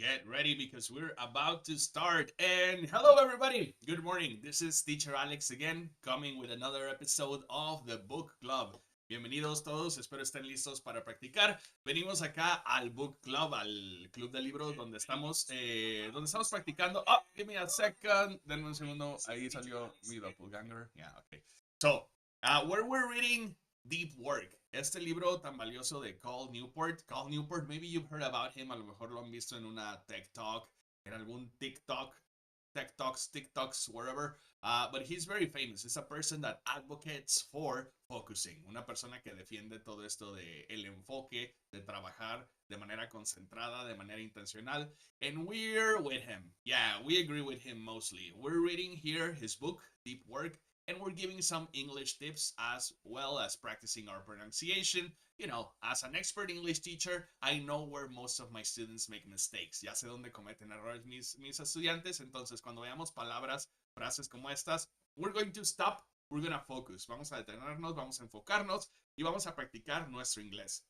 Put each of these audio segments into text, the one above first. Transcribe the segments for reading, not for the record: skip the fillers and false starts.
get ready because we're about to start. And hello, everybody. Good morning. This is Teacher Alex again, coming with another episode of the Book Club. Bienvenidos todos, espero estén listos para practicar. Venimos acá al Book Club, al Club de Libros, donde estamos practicando. Oh, give me a second. Denme un segundo. Ahí salió mi doppelganger. Yeah, okay. So, where we're reading Deep Work. Este libro tan valioso de Newport. Newport, maybe you've heard about him. A lo mejor lo han visto en una Tech Talk, en algún TikToks, wherever. But he's very famous. He's a person that advocates for focusing. Una persona que defiende todo esto de el enfoque, de trabajar de manera concentrada, de manera intencional. And we're with him. Yeah, we agree with him mostly. We're reading here his book, Deep Work. And we're giving some English tips as well as practicing our pronunciation. You know, as an expert English teacher, I know where most of my students make mistakes. Ya sé dónde cometen errores mis estudiantes. Entonces, cuando veamos palabras, frases como estas, we're going to stop, we're going to focus. Vamos a detenernos, vamos a enfocarnos y vamos a practicar nuestro inglés.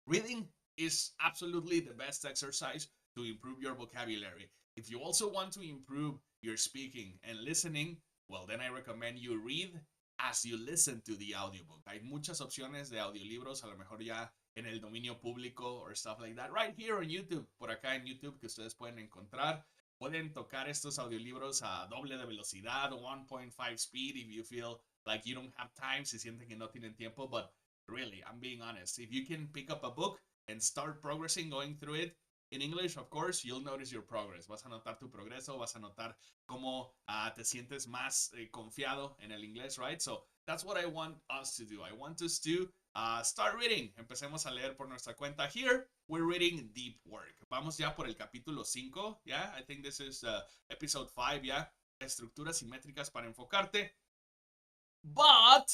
Reading is absolutely the best exercise to improve your vocabulary. If you also want to improve your speaking and listening, well, then I recommend you read as you listen to the audiobook. Hay muchas opciones de audiolibros, a lo mejor ya en el dominio público or stuff like that. Right here on YouTube, por acá en YouTube, que ustedes pueden encontrar. Pueden tocar estos audiolibros a doble de velocidad, 1.5 speed if you feel like you don't have time, si sienten que no tienen tiempo. But really, I'm being honest. If you can pick up a book and start progressing, going through it, in English, of course, you'll notice your progress. Vas a notar tu progreso, vas a notar cómo te sientes más confiado en el inglés, right? So that's what I want us to do. I want us to start reading. Empecemos a leer por nuestra cuenta. Here, we're reading Deep Work. Vamos ya por el capítulo 5, yeah? I think this is episode 5, yeah? Estructuras y métricas para enfocarte. But,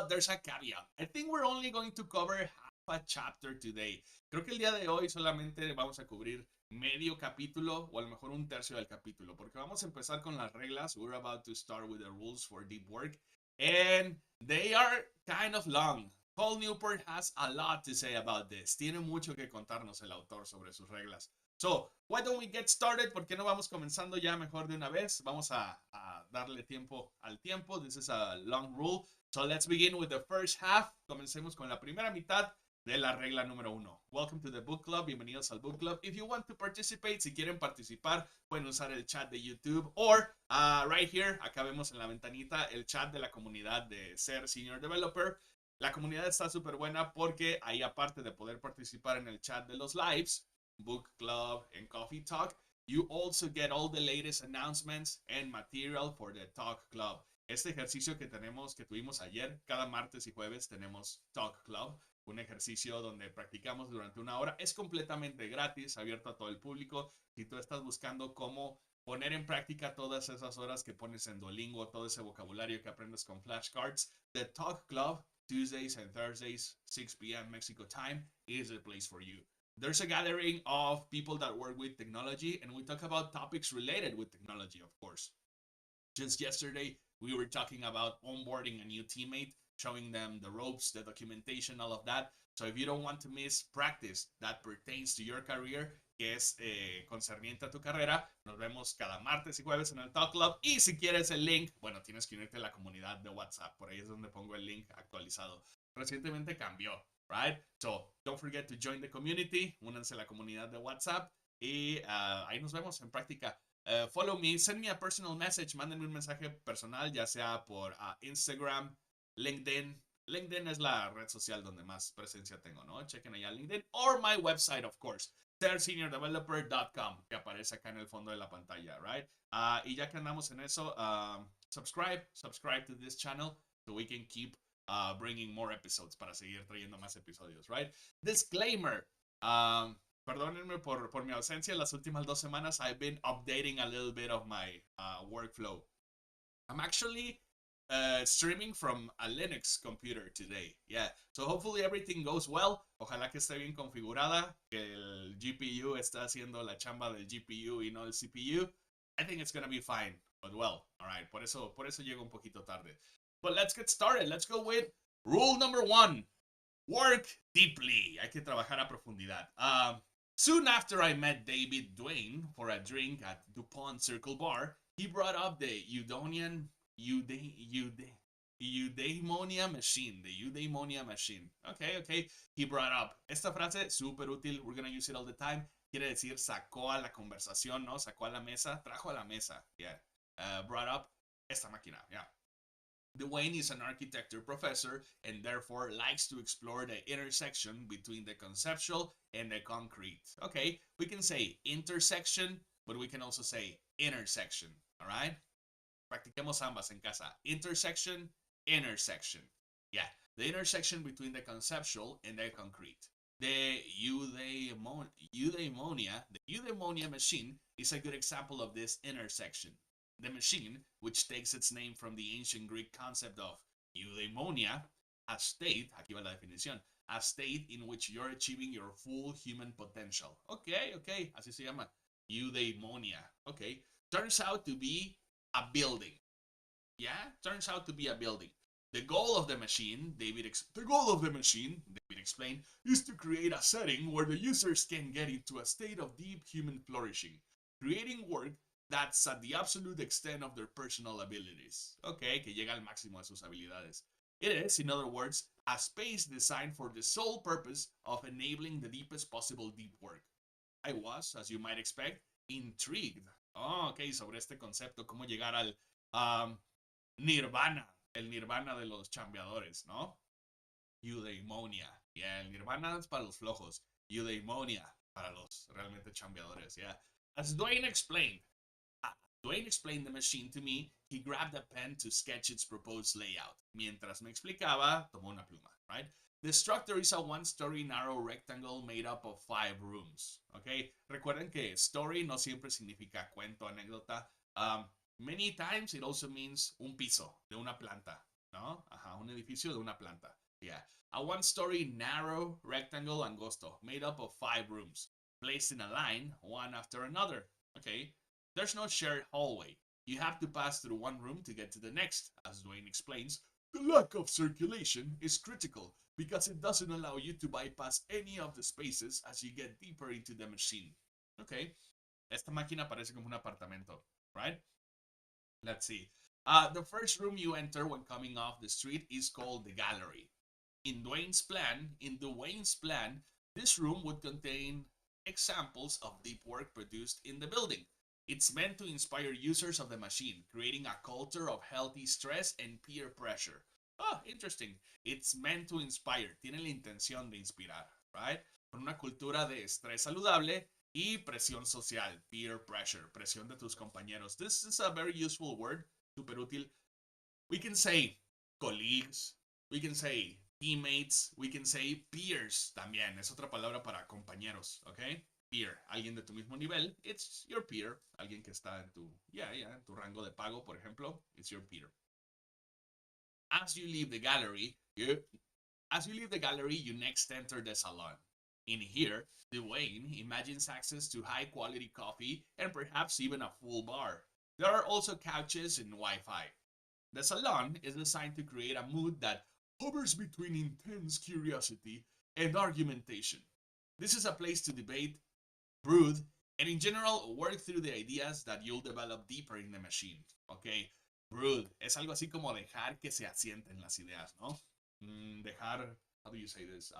there's a caveat. I think we're only going to cover half a chapter today. Creo que el día de hoy solamente vamos a cubrir medio capítulo o a lo mejor un tercio del capítulo, porque vamos a empezar con las reglas. We're about to start with the rules for deep work, and they are kind of long. Paul Newport has a lot to say about this. Tiene mucho que contarnos el autor sobre sus reglas. So, why don't we get started? ¿Por qué no vamos comenzando ya mejor de una vez? Vamos a darle tiempo al tiempo. This is a long rule. So, let's begin with the first half. Comencemos con la primera mitad de la regla número 1. Welcome to the Book Club. Bienvenidos al Book Club. If you want to participate, si quieren participar, pueden usar el chat de YouTube or right here, acá vemos en la ventanita el chat de la comunidad de Ser Senior Developer. La comunidad está súper buena porque ahí, aparte de poder participar en el chat de los lives, Book Club and Coffee Talk, you also get all the latest announcements and material for the Talk Club. Este ejercicio que tuvimos ayer, cada martes y jueves tenemos Talk Club, un ejercicio donde practicamos durante una hora. Es completamente gratis, abierto a todo el público. Si tú estás buscando cómo poner en práctica todas esas horas que pones en Duolingo, todo ese vocabulario que aprendes con flashcards, the Talk Club, Tuesdays and Thursdays, 6 p.m. Mexico time, is the place for you. There's a gathering of people that work with technology, and we talk about topics related with technology, of course. Just yesterday, we were talking about onboarding a new teammate, showing them the ropes, the documentation, all of that. So if you don't want to miss practice that pertains to your career, que es concerniente a tu carrera, nos vemos cada martes y jueves en el Talk Club. Y si quieres el link, bueno, tienes que unirte a la comunidad de WhatsApp. Por ahí es donde pongo el link actualizado. Recientemente cambió, right? So don't forget to join the community. Únanse a la comunidad de WhatsApp. Y ahí nos vemos en práctica. Follow me, send me a personal message, mándenme un mensaje personal, ya sea por Instagram, LinkedIn. LinkedIn es la red social donde más presencia tengo, ¿no? Chequen allá LinkedIn. Or my website, of course, seniordeveloper.com, que aparece acá en el fondo de la pantalla, right? Y ya que andamos en eso, subscribe to this channel so we can keep bringing more episodes, para seguir trayendo más episodios, right? Disclaimer. Perdónenme por mi ausencia. Las últimas 2 semanas, I've been updating a little bit of my workflow. I'm actually streaming from a Linux computer today. Yeah, so hopefully everything goes well. Ojalá que esté bien configurada, que el GPU está haciendo la chamba del GPU y no el CPU. I think it's gonna be fine, but well, all right. Por eso llego un poquito tarde. But let's get started. Let's go with rule number 1. Work deeply. Hay que trabajar a profundidad. Soon after I met David Duane for a drink at DuPont Circle Bar, he brought up the eudaimonia machine. The eudaimonia machine. Okay. He brought up. Esta frase, súper útil. We're gonna use it all the time. Quiere decir sacó a la conversación, ¿no? Sacó a la mesa. Trajo a la mesa. Yeah. Brought up esta máquina. Yeah. Dwayne is an architecture professor and therefore likes to explore the intersection between the conceptual and the concrete. Okay, we can say intersection, but we can also say intersection. All right? Practiquemos ambas en casa. Intersection, intersection. Yeah, the intersection between the conceptual and the concrete. The eudaimonia machine is a good example of this intersection. The machine, which takes its name from the ancient Greek concept of eudaimonia, a state, aquí va la definición, a state in which you're achieving your full human potential. Okay, así se llama, eudaimonia. Okay, turns out to be a building. Yeah, turns out to be a building. The goal of the machine, David explained, is to create a setting where the users can get into a state of deep human flourishing, creating work that's at the absolute extent of their personal abilities. Okay, que llega al máximo de sus habilidades. It is, in other words, a space designed for the sole purpose of enabling the deepest possible deep work. I was, as you might expect, intrigued. Okay, sobre este concepto, cómo llegar al nirvana, el nirvana de los chambeadores, ¿no? Eudaimonia. Yeah, el nirvana es para los flojos. Eudaimonia para los realmente chambeadores. Yeah. As Dwayne explained the machine to me, he grabbed a pen to sketch its proposed layout. Mientras me explicaba, tomó una pluma, right? The structure is a one-story narrow rectangle made up of 5 rooms. Okay? Recuerden que story no siempre significa cuento, anécdota. Many times it also means un piso, de una planta, ¿no? Ajá, un edificio de una planta. Yeah. A one-story narrow rectangle angosto, made up of 5 rooms, placed in a line, one after another. Okay? There's no shared hallway. You have to pass through one room to get to the next. As Dwayne explains, the lack of circulation is critical because it doesn't allow you to bypass any of the spaces as you get deeper into the machine. Okay? Esta máquina parece como un apartamento, right? Let's see. The first room you enter when coming off the street is called the gallery. In Dwayne's plan, this room would contain examples of deep work produced in the building. It's meant to inspire users of the machine, creating a culture of healthy stress and peer pressure. Oh, interesting. It's meant to inspire. Tiene la intención de inspirar, right? Con una cultura de estrés saludable y presión social, peer pressure, presión de tus compañeros. This is a very useful word, super útil. We can say colleagues, we can say teammates, we can say peers también. Es otra palabra para compañeros, okay? Peer, alguien de tu mismo nivel, it's your peer. Alguien que está en tu, en tu rango de pago, por ejemplo, it's your peer. As you leave the gallery, you next enter the salon. In here, Dwayne imagines access to high-quality coffee and perhaps even a full bar. There are also couches and Wi-Fi. The salon is designed to create a mood that hovers between intense curiosity and argumentation. This is a place to debate, brood, and in general, work through the ideas that you'll develop deeper in the machine. Okay, brood es algo así como dejar que se asienten las ideas, ¿no? Dejar, how do you say this?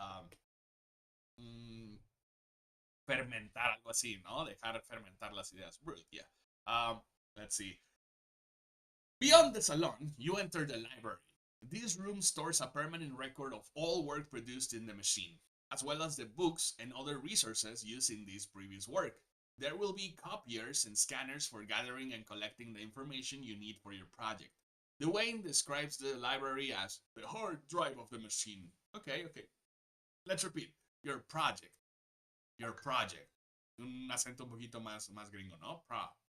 Fermentar, algo así, ¿no? Dejar fermentar las ideas. Brood, yeah. Let's see. Beyond the salon, you enter the library. This room stores a permanent record of all work produced in the machine, as well as the books and other resources used in this previous work. There will be copiers and scanners for gathering and collecting the information you need for your project. Dwayne describes the library as the hard drive of the machine. Okay. Let's repeat. Your project. Un acento un poquito más gringo, ¿no?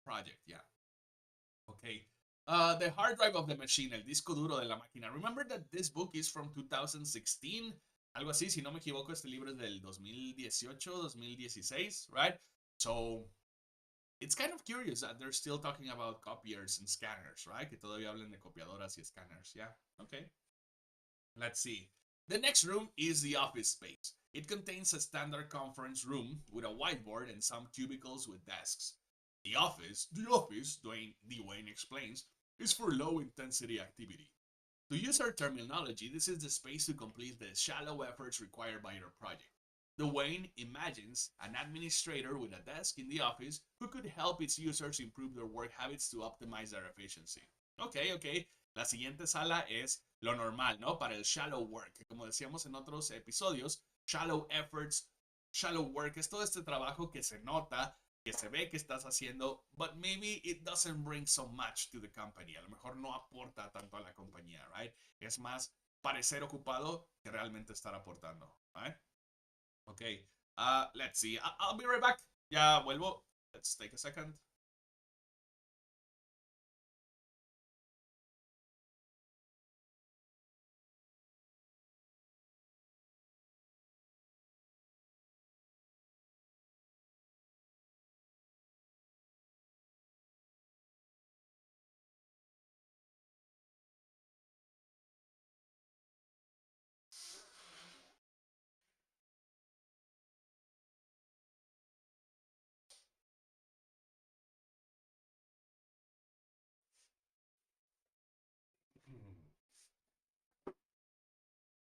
Project, yeah. Okay. The hard drive of the machine, el disco duro de la máquina. Remember that this book is from 2016? Algo así, si no me equivoco, este libro es del 2018, 2016, right? So, it's kind of curious that they're still talking about copiers and scanners, right? Que todavía hablen de copiadoras y scanners, yeah? Okay. Let's see. The next room is the office space. It contains a standard conference room with a whiteboard and some cubicles with desks. The office, Dwayne explains, is for low-intensity activity. To use our terminology, this is the space to complete the shallow efforts required by your project. Dwayne imagines an administrator with a desk in the office who could help its users improve their work habits to optimize their efficiency. Ok. La siguiente sala es lo normal, ¿no? Para el shallow work. Como decíamos en otros episodios, shallow efforts, shallow work es todo este trabajo que se nota, que se ve que estás haciendo, but maybe it doesn't bring so much to the company. A lo mejor no aporta tanto a la compañía, right? Es más parecer ocupado que realmente estar aportando, right? Okay, let's see. I'll be right back. Ya vuelvo. Let's take a second.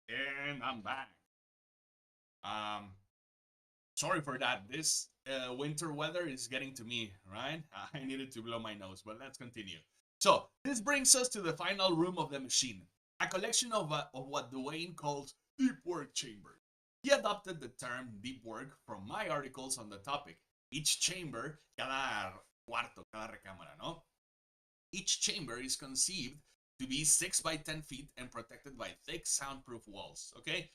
And I'm back. Um, Sorry for that. This winter weather is getting to me, right? I needed to blow my nose, but let's continue. So this brings us to the final room of the machine, a collection of what Dwayne calls deep work chambers. He adopted the term deep work from my articles on the topic. Each chamber, cada cuarto, cada recámara, ¿no? Each chamber is conceived to be 6 by 10 feet and protected by thick soundproof walls, okay?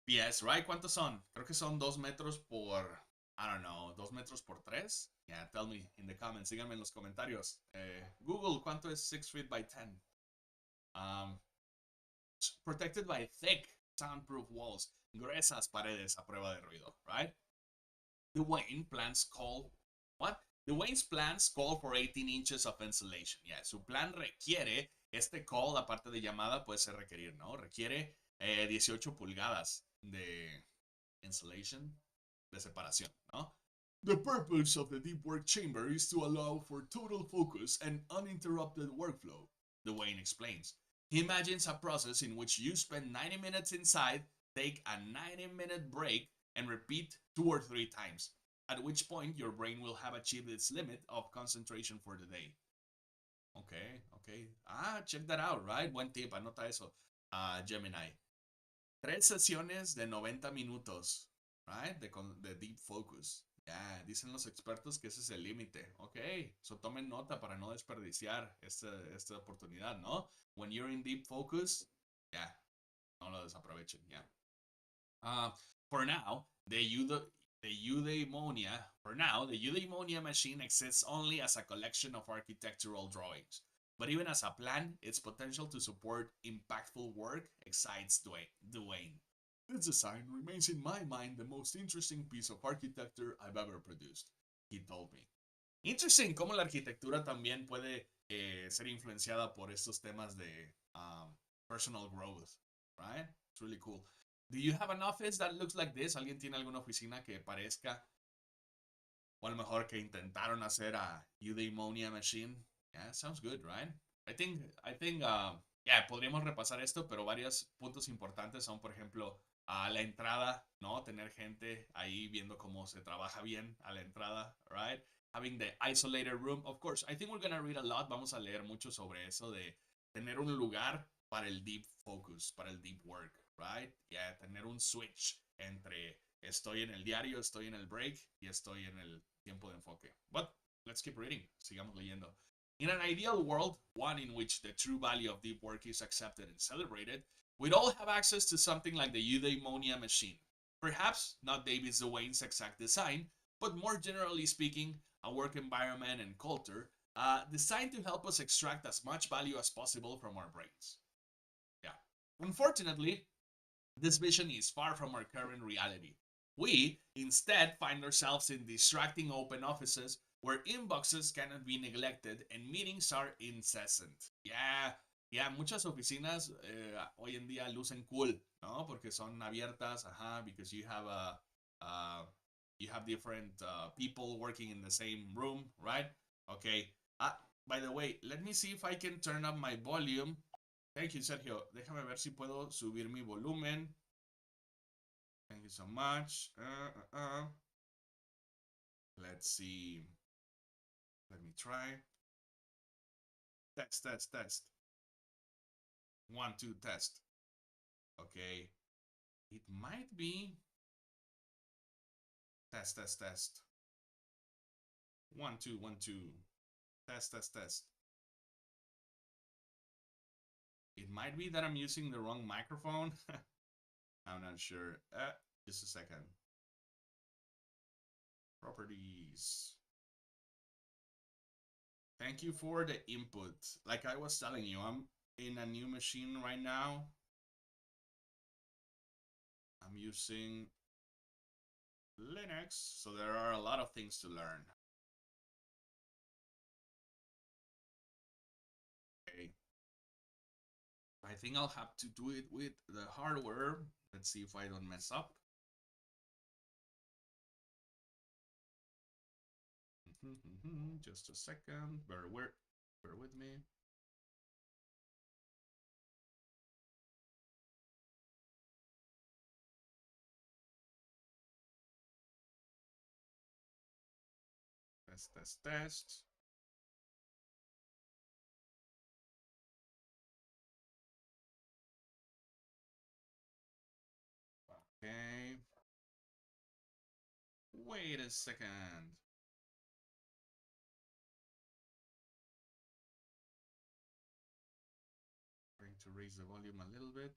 Yes, right? ¿Cuántos son? Creo que son 2 metros por, I don't know, 2 metros por 3. Yeah, tell me in the comments, síganme en los comentarios. Google, ¿cuánto es 6 feet by 10? Um, Protected by thick soundproof walls, gruesas paredes a prueba de ruido, right? The Wayne plans call, what? The Wayne's plans call for 18 inches of insulation. Yeah, su plan requiere, este call, aparte de llamada, puede ser requerir, ¿no? Requiere 18 pulgadas de insulation, de separación, ¿no? The purpose of the deep work chamber is to allow for total focus and uninterrupted workflow, Dwayne explains. He imagines a process in which you spend 90 minutes inside, take a 90-minute break, and repeat 2 or 3 times, at which point your brain will have achieved its limit of concentration for the day. Okay. Check that out, right? Buen tip, anota eso. Gemini. 3 sesiones de 90 minutos, right? De deep focus. Yeah, dicen los expertos que ese es el límite. Ok, so tomen nota para no desperdiciar esta oportunidad, ¿no? When you're in deep focus, yeah, no lo desaprovechen, yeah. For now, the eudaimonia machine exists only as a collection of architectural drawings. But even as a plan, its potential to support impactful work excites Dwayne. This design remains in my mind the most interesting piece of architecture I've ever produced, he told me. Interesting cómo la arquitectura también puede ser influenciada por estos temas de personal growth, right? It's really cool. Do you have an office that looks like this? ¿Alguien tiene alguna oficina que parezca, o a lo mejor que intentaron hacer a eudaimonia machine? Yeah, sounds good, right? I think, yeah, podríamos repasar esto, pero varios puntos importantes son, por ejemplo, a la entrada, ¿no? Tener gente ahí viendo cómo se trabaja bien a la entrada, right? Having the isolated room, of course. I think we're gonna read a lot. Vamos a leer mucho sobre eso de tener un lugar para el deep focus, para el deep work, right? Yeah, tener un switch entre estoy en el diario, estoy en el break y estoy en el tiempo de enfoque. But let's keep reading. Sigamos leyendo. In an ideal world, one in which the true value of deep work is accepted and celebrated, we'd all have access to something like the eudaimonia machine. Perhaps not David Dwayne's exact design, but more generally speaking, a work environment and culture designed to help us extract as much value as possible from our brains. Yeah. Unfortunately, this vision is far from our current reality. We, instead, find ourselves in distracting open offices where inboxes cannot be neglected and meetings are incessant. Yeah, Ya, muchas oficinas hoy en día lucen cool, ¿no? Porque son abiertas, ajá, because you have different people working in the same room, right? Okay. By the way, let me see if I can turn up my volume. Thank you, Sergio. Déjame ver si puedo subir mi volumen. Thank you so much. Let's see. Let me try. Test, test, test. 1, 2, test. Okay. It might be. Test, test, test. 1, 2, 1, 2. Test, test, test. It might be that I'm using the wrong microphone. I'm not sure. Just a second. Properties. Thank you for the input. Like I was telling you, I'm in a new machine right now. I'm using Linux, so there are a lot of things to learn. Okay. I think I'll have to do it with the hardware. Let's see if I don't mess up. Just a second. Bear with me. Test, test, test. Okay. Wait a second. Trying to raise the volume a little bit.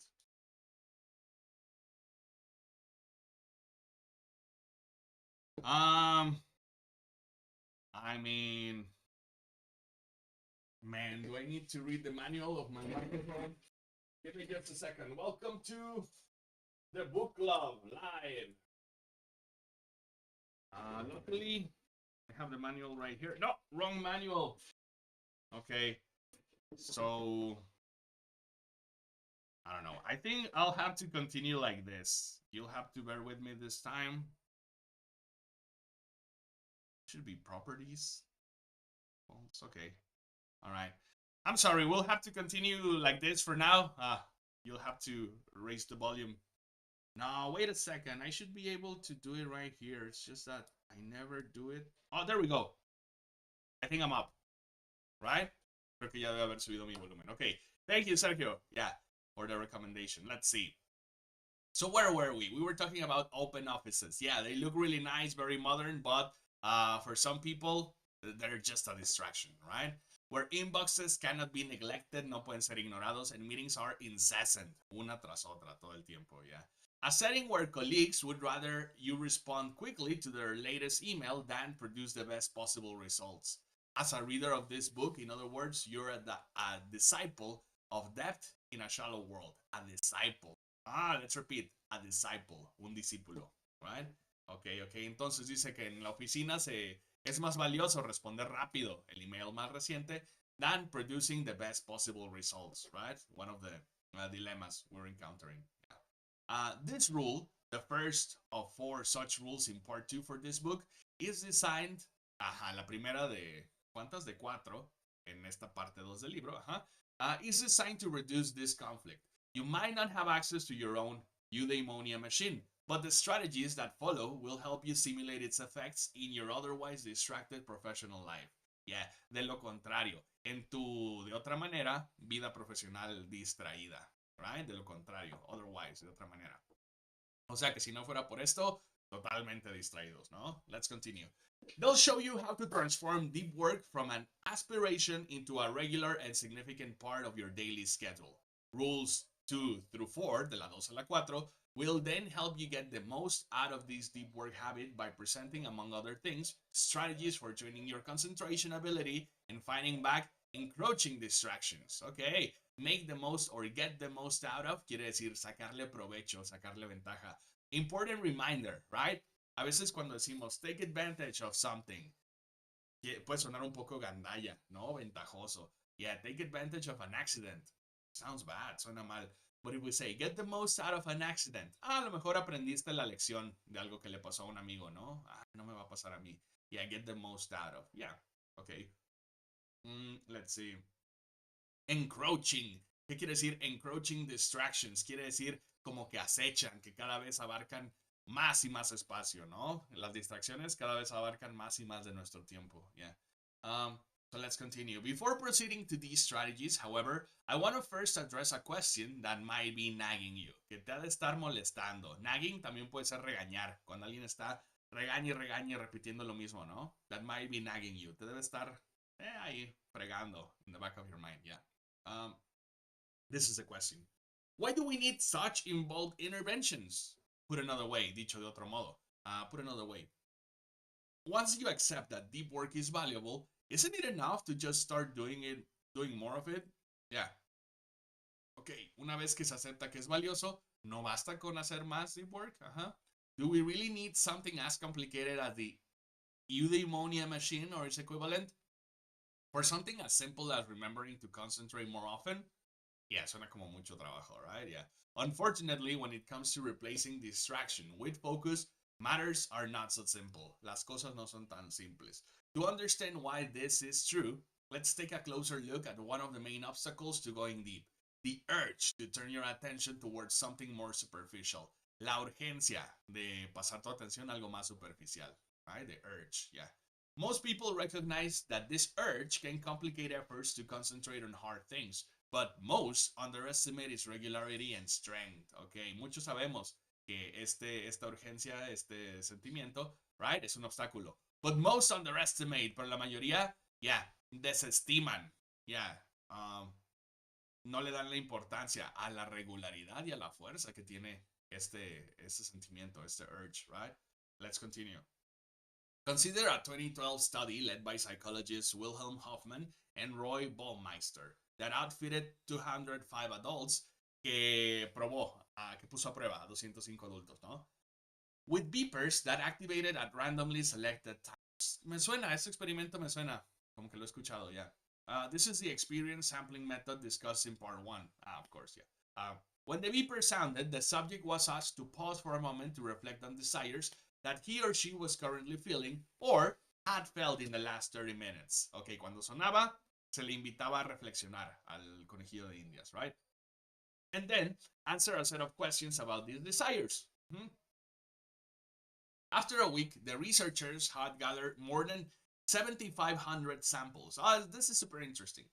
I mean, man, do I need to read the manual of my microphone? Give me just a second. Welcome to the book club live. Luckily, I have the manual right here. No, wrong manual. Okay, so I don't know. I think I'll have to continue like this. You'll have to bear with me this time. Should be properties. Well, it's okay. All right. I'm sorry. We'll have to continue like this for now. You'll have to raise the volume. No, wait a second. I should be able to do it right here. It's just that I never do it. Oh, there we go. I think I'm up. Right? Creo que ya debe haber subido mi volumen. Okay. Thank you, Sergio. Yeah, for the recommendation. Let's see. So where were we? We were talking about open offices. Yeah, they look really nice, very modern, but for some people, they're just a distraction, right? Where inboxes cannot be neglected, no pueden ser ignorados, and meetings are incessant, una tras otra, todo el tiempo, yeah. A setting where colleagues would rather you respond quickly to their latest email than produce the best possible results. As a reader of this book, in other words, you're a disciple of depth in a shallow world. A disciple. Let's repeat. A disciple. Un discípulo. Right? Ok. Entonces dice que en la oficina es más valioso responder rápido el email más reciente than producing the best possible results. Right? One of the dilemmas we're encountering. This rule, the first of 4 such rules in part 2 for this book, is designed, la primera de, ¿cuántas? De 4 en esta parte 2 del libro, is designed to reduce this conflict. You might not have access to your own eudaimonia machine, but the strategies that follow will help you simulate its effects in your otherwise distracted professional life. Yeah, de lo contrario, en tu, de otra manera, vida profesional distraída. Right? De lo contrario, otherwise, de otra manera. O sea que si no fuera por esto, totalmente distraídos, ¿no? Let's continue. They'll show you how to transform deep work from an aspiration into a regular and significant part of your daily schedule. Rules 2 through 4, de la 2 a la 4, will then help you get the most out of this deep work habit by presenting, among other things, strategies for training your concentration ability and fighting back encroaching distractions. Okay, make the most or get the most out of quiere decir sacarle provecho, sacarle ventaja. Important reminder, right? A veces cuando decimos take advantage of something, puede sonar un poco gandalla, ¿no? Ventajoso. Yeah, take advantage of an accident. sounds bad, suena mal. But if we say, get the most out of an accident, a lo mejor aprendiste la lección de algo que le pasó a un amigo, ¿no? No me va a pasar a mí. Yeah, get the most out of. Yeah, okay. Let's see. Encroaching. ¿Qué quiere decir encroaching distractions? Quiere decir como que acechan, que cada vez abarcan más y más espacio, ¿no? Las distracciones cada vez abarcan más y más de nuestro tiempo. Yeah. So let's continue. Before proceeding to these strategies, however, I want to first address a question that might be nagging you, que te ha de estar molestando. Nagging también puede ser regañar, cuando alguien está regañe y regañe repitiendo lo mismo, ¿no? That might be nagging you. Te debe estar ahí fregando in the back of your mind, yeah. This is the question. Why do we need such involved interventions? Put another way, dicho de otro modo. Put another way. Once you accept that deep work is valuable, isn't it enough to just start doing more of it? Yeah. Ok, una vez que se acepta que es valioso, ¿no basta con hacer más deep work? Do we really need something as complicated as the eudaimonia machine or its equivalent? For something as simple as remembering to concentrate more often? Yeah, suena como mucho trabajo, right? Yeah. Unfortunately, when it comes to replacing distraction with focus, matters are not so simple. Las cosas no son tan simples. To understand why this is true, let's take a closer look at one of the main obstacles to going deep. The urge to turn your attention towards something more superficial. La urgencia de pasar tu atención a algo más superficial. Right? The urge, yeah. Most people recognize that this urge can complicate efforts to concentrate on hard things, but most underestimate its regularity and strength. Okay, muchos sabemos que esta urgencia, este sentimiento, right, es un obstáculo. But most underestimate, pero la mayoría, yeah, desestiman, yeah, no le dan la importancia a la regularidad y a la fuerza que tiene este sentimiento, este urge, right? Let's continue. Consider a 2012 study led by psychologists Wilhelm Hoffman and Roy Baumeister that outfitted 205 adults que probó, que puso a prueba a 205 adultos, ¿no? With beepers that activated at randomly selected times. Me suena, este experimento me suena, como que lo he escuchado ya. This is the experience sampling method discussed in part 1. Of course, yeah. When the beeper sounded, the subject was asked to pause for a moment to reflect on desires that he or she was currently feeling or had felt in the last 30 minutes. Ok, cuando sonaba, se le invitaba a reflexionar al conejillo de Indias, right? And then answer a set of questions about these desires. After a week, the researchers had gathered more than 7,500 samples. This is super interesting.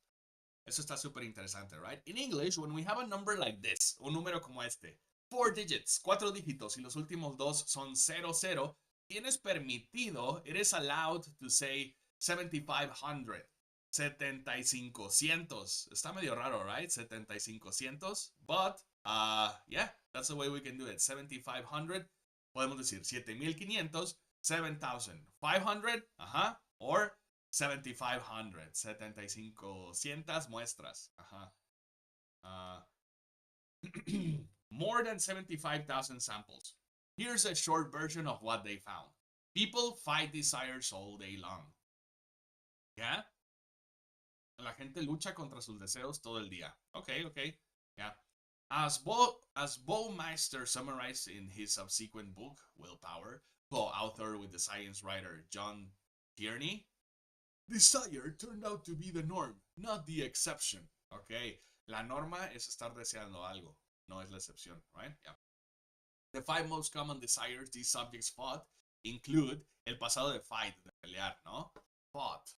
Eso está súper interesante, right? In English, when we have a number like this, un número como este, 4 digits, 4 dígitos, y los últimos dos son 00, tienes permitido, it is allowed to say 7,500, 7,500. Está medio raro, right? 7,500, but, yeah, that's the way we can do it. 7,500, podemos decir 7,500, 7,500, or 7,500, 7,500 muestras. More than 75,000 samples. Here's a short version of what they found. People fight desires all day long. Yeah? La gente lucha contra sus deseos todo el día. Okay. Yeah. As Baumeister summarized in his subsequent book, Willpower, co-authored with the science writer John Tierney, desire turned out to be the norm, not the exception. Okay, la norma es estar deseando algo, no es la excepción, right? Yeah. The 5 most common desires these subjects fought include el pasado de fight, de pelear, ¿no? Fought.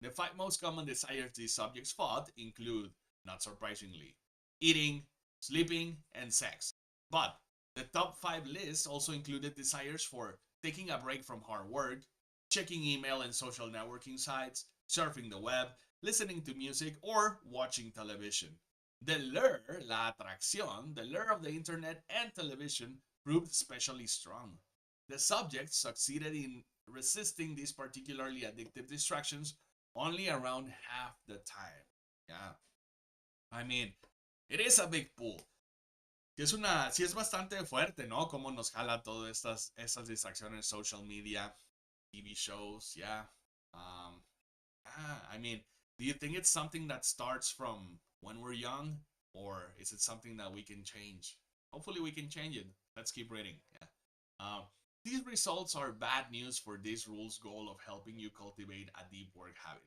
The 5 most common desires these subjects fought include, not surprisingly, eating, sleeping, and sex. But the top 5 list also included desires for taking a break from hard work, checking email and social networking sites, surfing the web, listening to music, or watching television. The lure, la atracción, the lure of the internet and television proved especially strong. The subjects succeeded in resisting these particularly addictive distractions only around half the time. Yeah. I mean, it is a big pull. Sí es bastante fuerte, ¿no? Cómo nos jala todas estas distracciones, social media, TV shows, yeah. I mean, do you think it's something that starts from when we're young, or is it something that we can change? Hopefully we can change it. Let's keep reading. Yeah. These results are bad news for this rule's goal of helping you cultivate a deep work habit.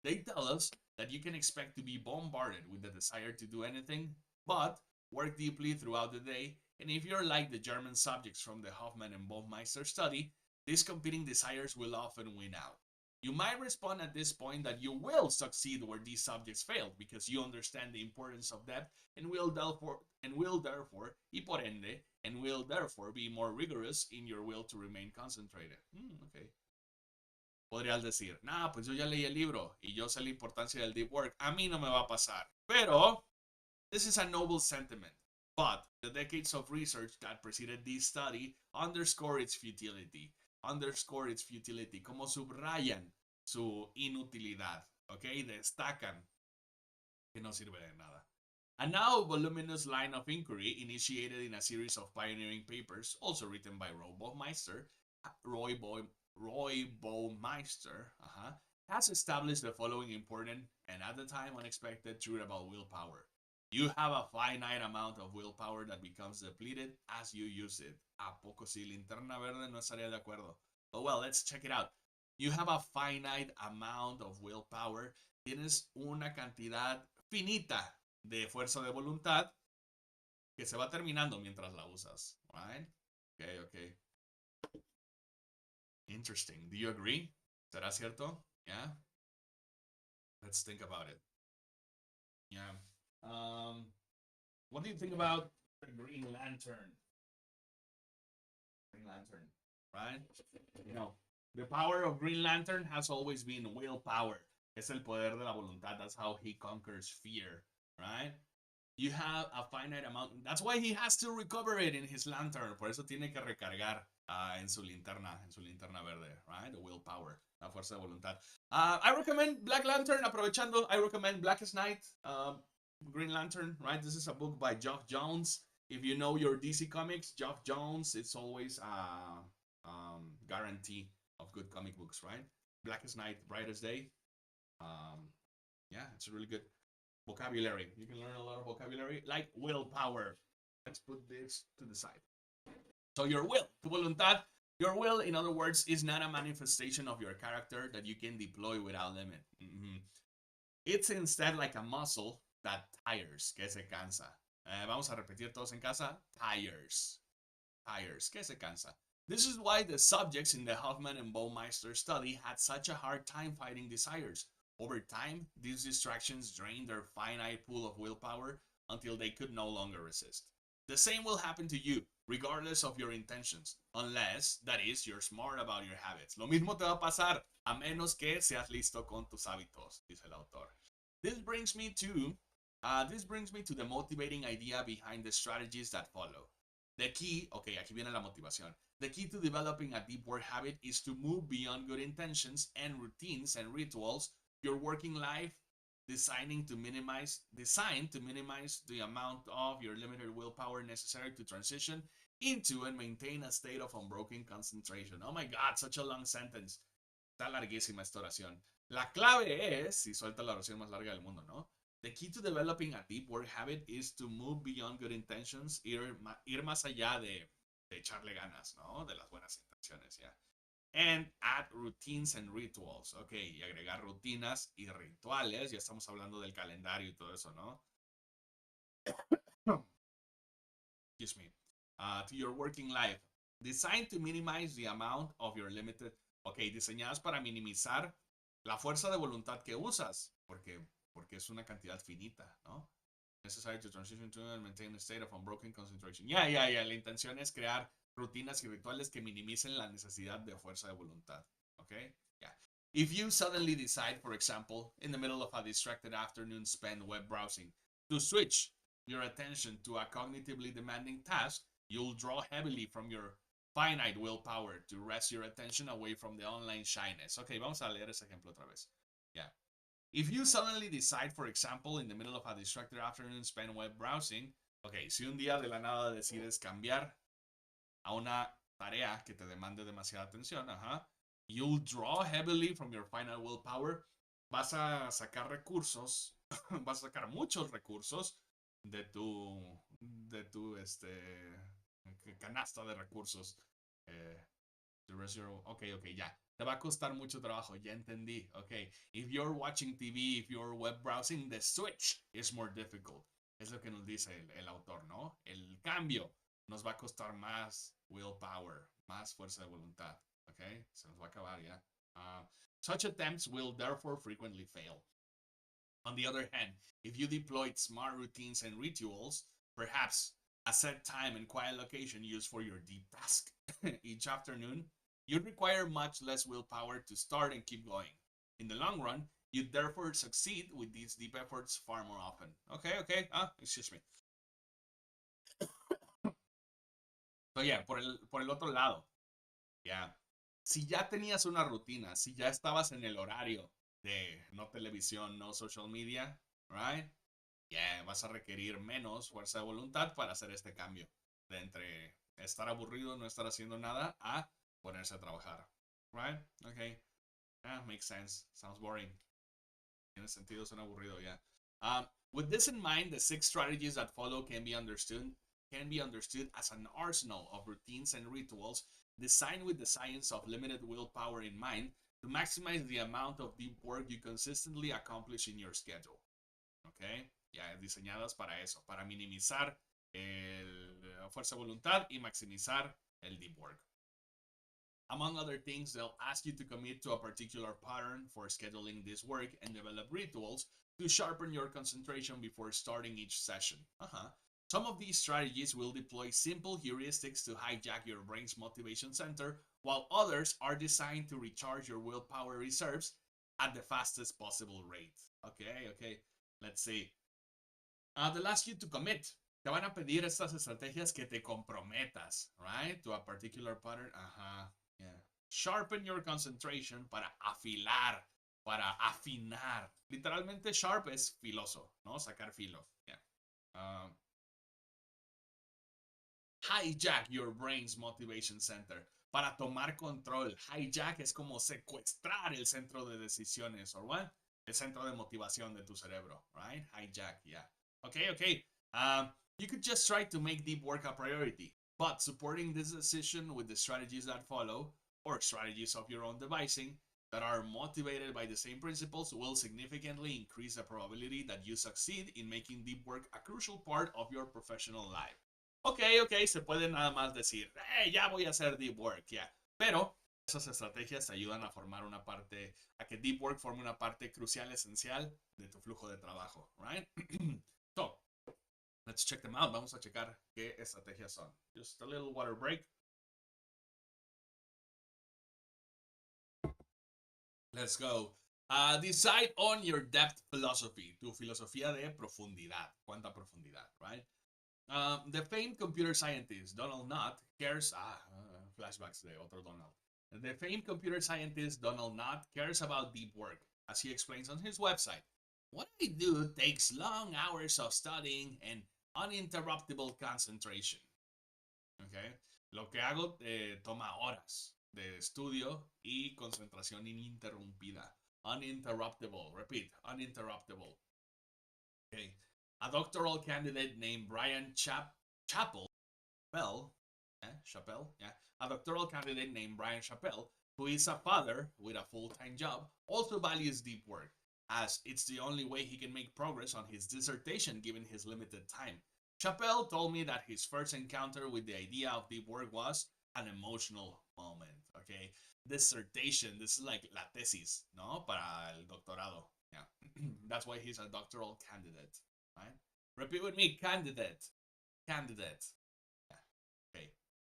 They tell us that you can expect to be bombarded with the desire to do anything, but work deeply throughout the day. And if you're like the German subjects from the Hoffman and Baumeister study, these competing desires will often win out. You might respond at this point that you will succeed where these subjects failed because you understand the importance of depth and will therefore, y por ende, and will therefore be more rigorous in your will to remain concentrated. Okay. Podrías decir, nah, pues yo ya leí el libro y yo sé la importancia del deep work. A mí no me va a pasar. Pero, this is a noble sentiment. But the decades of research that preceded this study underscore its futility. Como subrayan su inutilidad. Okay, destacan que no sirve de nada. A now voluminous line of inquiry initiated in a series of pioneering papers, also written by Roy Baumeister, has established the following important and at the time unexpected truth about willpower. You have a finite amount of willpower that becomes depleted as you use it. ¿A poco si linterna verde no estaría de acuerdo? But well, let's check it out. You have a finite amount of willpower. Tienes una cantidad finita de fuerza de voluntad que se va terminando mientras la usas. Right? Okay. Interesting. Do you agree? ¿Será cierto? Yeah? Let's think about it. Yeah. What do you think about the Green Lantern? Green Lantern, right? You know, the power of Green Lantern has always been willpower. Es el poder de la voluntad. That's how he conquers fear, right? You have a finite amount. That's why he has to recover it in his lantern. Por eso tiene que recargar en su linterna verde, right? The willpower, la fuerza de voluntad. I recommend Black Lantern. Aprovechando, I recommend Blackest Night, Green Lantern, right? This is a book by Geoff Johns. If you know your DC Comics, Geoff Johns, it's always a guarantee of good comic books, right? Blackest Night, Brightest Day. Yeah, it's a really good vocabulary. You can learn a lot of vocabulary, like willpower. Let's put this to the side. So your will, tu voluntad, your will, in other words, is not a manifestation of your character that you can deploy without limit. It's instead like a muscle that tires, que se cansa. Vamos a repetir todos en casa. Tires, que se cansa. This is why the subjects in the Hoffman and Baumeister study had such a hard time fighting desires. Over time, these distractions drained their finite pool of willpower until they could no longer resist. The same will happen to you, regardless of your intentions, unless, that is, you're smart about your habits. Lo mismo te va a pasar, a menos que seas listo con tus hábitos, dice el autor. This brings me to the motivating idea behind the strategies that follow. The key, okay, aquí viene la motivación. The key to developing a deep work habit is to move beyond good intentions and routines and rituals. Your working life designed to minimize the amount of your limited willpower necessary to transition into and maintain a state of unbroken concentration. Oh my God, such a long sentence. Está larguísima esta oración. La clave es, y suelta la oración más larga del mundo, ¿no? The key to developing a deep work habit is to move beyond good intentions, ir más allá de echarle ganas, ¿no? De las buenas intenciones, ya. And add routines and rituals. Ok, y agregar rutinas y rituales. Ya estamos hablando del calendario y todo eso, ¿no? Excuse me. To your working life. Designed to minimize the amount of your limited... Ok, diseñadas para minimizar la fuerza de voluntad que usas. Porque es una cantidad finita, ¿no? Necessary to transition to and maintain a state of unbroken concentration. Ya. La intención es crear rutinas y rituales que minimicen la necesidad de fuerza de voluntad. Okay? Yeah. If you suddenly decide, for example, in the middle of a distracted afternoon spent web browsing, to switch your attention to a cognitively demanding task, you'll draw heavily from your finite willpower to wrest your attention away from the online shyness. Okay, vamos a leer ese ejemplo otra vez. Yeah. If you suddenly decide, for example, in the middle of a distracted afternoon spent web browsing, okay, si un día de la nada decides cambiar a una tarea que te demande demasiada atención, you'll draw heavily from your finite willpower, vas a sacar recursos vas a sacar muchos recursos de tu canasta de recursos. Eh, ok, ya. Te va a costar mucho trabajo, ya entendí. Ok. If you're watching TV, if you're web browsing, the switch is more difficult. Es lo que nos dice el autor, ¿no? El cambio nos va a costar más willpower, más fuerza de voluntad. Ok. Se nos va a acabar ya. Such attempts will therefore frequently fail. On the other hand, if you deployed smart routines and rituals, perhaps a set time and quiet location used for your deep task each afternoon, you'd require much less willpower to start and keep going. In the long run, you'd therefore succeed with these deep efforts far more often. Okay. Excuse me. So yeah, por el otro lado, yeah. Si ya tenías una rutina, si ya estabas en el horario de no televisión, no social media, right? Yeah, vas a requerir menos fuerza de voluntad para hacer este cambio. De entre estar aburrido, no estar haciendo nada, a ponerse a trabajar. Right? Okay. Yeah, makes sense. Sounds boring. Tiene sentido, suena aburrido, yeah. With this in mind, the 6 strategies that follow can be understood as an arsenal of routines and rituals designed with the science of limited willpower in mind to maximize the amount of deep work you consistently accomplish in your schedule. Okay? Ya diseñadas para eso, para minimizar la fuerza de voluntad y maximizar el deep work. Among other things, they'll ask you to commit to a particular pattern for scheduling this work and develop rituals to sharpen your concentration before starting each session. Some of these strategies will deploy simple heuristics to hijack your brain's motivation center, while others are designed to recharge your willpower reserves at the fastest possible rate. Okay. Let's see. They'll ask you to commit. Te van a pedir estas estrategias que te comprometas, right? To a particular pattern. Yeah. Sharpen your concentration para afilar, para afinar. Literalmente sharp es filoso, ¿no? Sacar filo. Yeah. Hijack your brain's motivation center. Para tomar control. Hijack es como secuestrar el centro de decisiones, or what? El centro de motivación de tu cerebro, right? Hijack, yeah. Okay. You could just try to make deep work a priority, but supporting this decision with the strategies that follow, or strategies of your own devising, that are motivated by the same principles will significantly increase the probability that you succeed in making deep work a crucial part of your professional life. Ok, se puede nada más decir, ya voy a hacer deep work, yeah. Pero esas estrategias te ayudan a formar una parte, a que deep work forme una parte crucial, esencial de tu flujo de trabajo, right? So, let's check them out. Vamos a checar qué estrategias son. Just a little water break. Let's go. Decide on your depth philosophy. Tu filosofía de profundidad. ¿Cuánta profundidad, right? The famed computer scientist Donald Knott cares. Flashbacks de otro Donald. The famed computer scientist Donald Knott cares about deep work, as he explains on his website. What I do takes long hours of studying and uninterruptible concentration. Okay. Lo que hago toma horas de estudio y concentración ininterrumpida. Uninterruptible. Repeat. Uninterruptible. Okay. A doctoral candidate named Brian Chappell, a doctoral candidate named Brian Chappell, who is a father with a full-time job, also values deep work, as it's the only way he can make progress on his dissertation given his limited time. Chappell told me that his first encounter with the idea of deep work was an emotional moment. Okay, dissertation, this is like la tesis, no, para el doctorado. Yeah, that's why he's a doctoral candidate. Right? Repeat with me, candidate. Candidate. Yeah. Okay.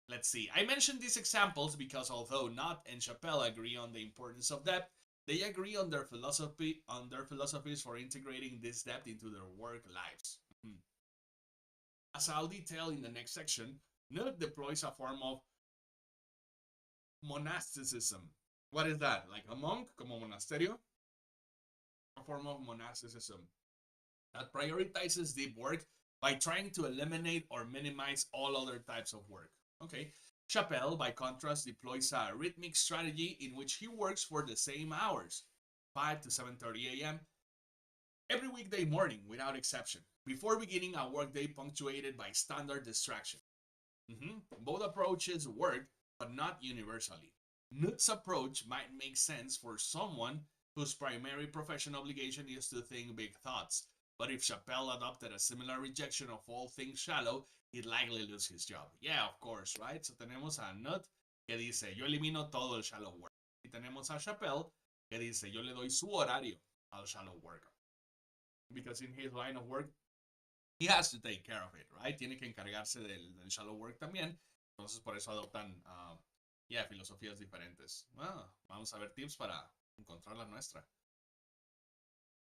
Let's see. I mentioned these examples because although Knott and Chappell agree on the importance of depth, they agree on their philosophies for integrating this depth into their work lives. As I'll detail in the next section, Knott deploys a form of monasticism. What is that? Like a monk, como monasterio? A form of monasticism that prioritizes deep work by trying to eliminate or minimize all other types of work. Okay. Chappell, by contrast, deploys a rhythmic strategy in which he works for the same hours, 5 to 7:30 a.m., every weekday morning without exception, before beginning a workday punctuated by standard distraction. Both approaches work, but not universally. Nut's approach might make sense for someone whose primary professional obligation is to think big thoughts, but if Chappelle adopted a similar rejection of all things shallow, he'd likely lose his job. Yeah, of course, right? So tenemos a Nut que dice, yo elimino todo el shallow work. Y tenemos a Chappelle que dice, yo le doy su horario al shallow work. Because in his line of work, he has to take care of it, right? Tiene que encargarse del shallow work también. Entonces, por eso adoptan, filosofías diferentes. Bueno, vamos a ver tips para encontrar la nuestra.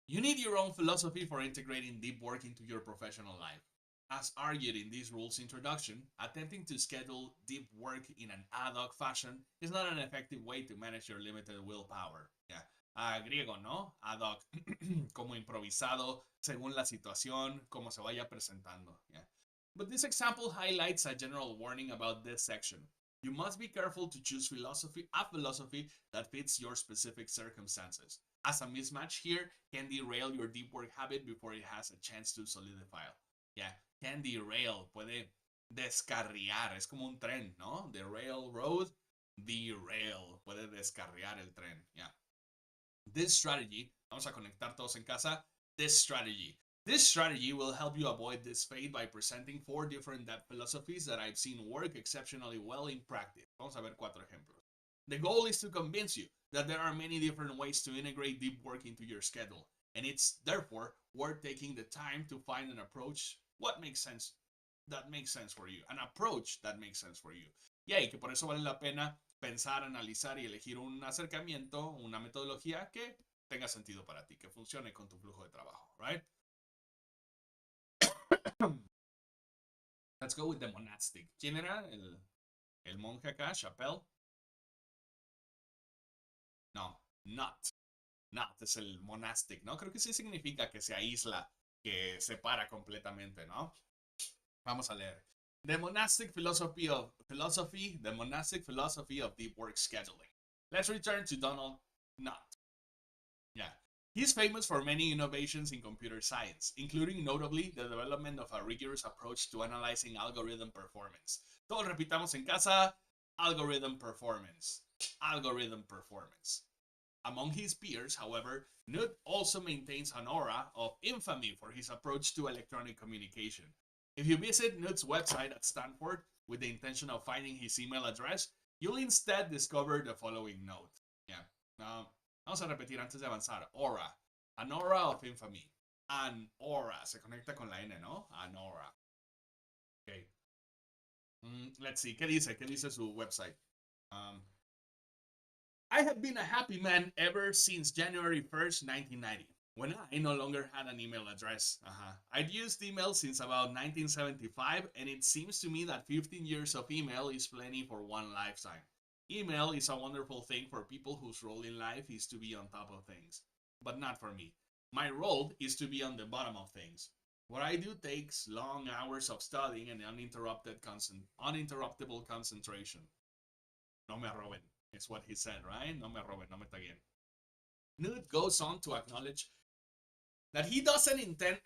You need your own philosophy for integrating deep work into your professional life. As argued in this rule's introduction, attempting to schedule deep work in an ad hoc fashion is not an effective way to manage your limited willpower. Yeah. Griego, ¿no? Ad hoc, como improvisado, según la situación, como se vaya presentando. Yeah. But this example highlights a general warning about this section. You must be careful to choose a philosophy that fits your specific circumstances, as a mismatch here can derail your deep work habit before it has a chance to solidify. Yeah, can derail, puede descarriar, es como un tren, ¿no? The railroad, derail, puede descarriar el tren. Yeah. This strategy, vamos a conectar todos en casa, this strategy will help you avoid this fate by presenting 4 different depth philosophies that I've seen work exceptionally well in practice. Vamos a ver 4 ejemplos. The goal is to convince you that there are many different ways to integrate deep work into your schedule, and it's therefore worth taking the time to find an approach that makes sense for you. An approach that makes sense for you. Y que por eso vale la pena pensar, analizar y elegir un acercamiento, una metodología que tenga sentido para ti, que funcione con tu flujo de trabajo, right? Let's go with the monastic. ¿Quién era el monje acá? ¿Chappelle? No, not. Not es el monastic, ¿no? Creo que sí significa que se aísla, que separa completamente, ¿no? Vamos a leer. The monastic philosophy of deep work scheduling. Let's return to Donald Knutt. Yeah. He's famous for many innovations in computer science, including notably the development of a rigorous approach to analyzing algorithm performance. Todos repitamos en casa, algorithm performance. Algorithm performance. Among his peers, however, Knutt also maintains an aura of infamy for his approach to electronic communication. If you visit Knutt's website at Stanford with the intention of finding his email address, you'll instead discover the following note. Yeah. Vamos a repetir antes de avanzar. Aura. An aura of infamy. An aura. Se conecta con la N, ¿no? An aura. Okay. Let's see. ¿Qué dice? ¿Qué dice su website? I have been a happy man ever since January 1st, 1990, when I no longer had an email address. I'd used email since about 1975, and it seems to me that 15 years of email is plenty for one lifetime. Email is a wonderful thing for people whose role in life is to be on top of things, but not for me. My role is to be on the bottom of things. What I do takes long hours of studying and uninterruptible concentration. No me roben. Is what he said, right? No me roben, no me taguen. Knutt goes on to acknowledge that he doesn't intend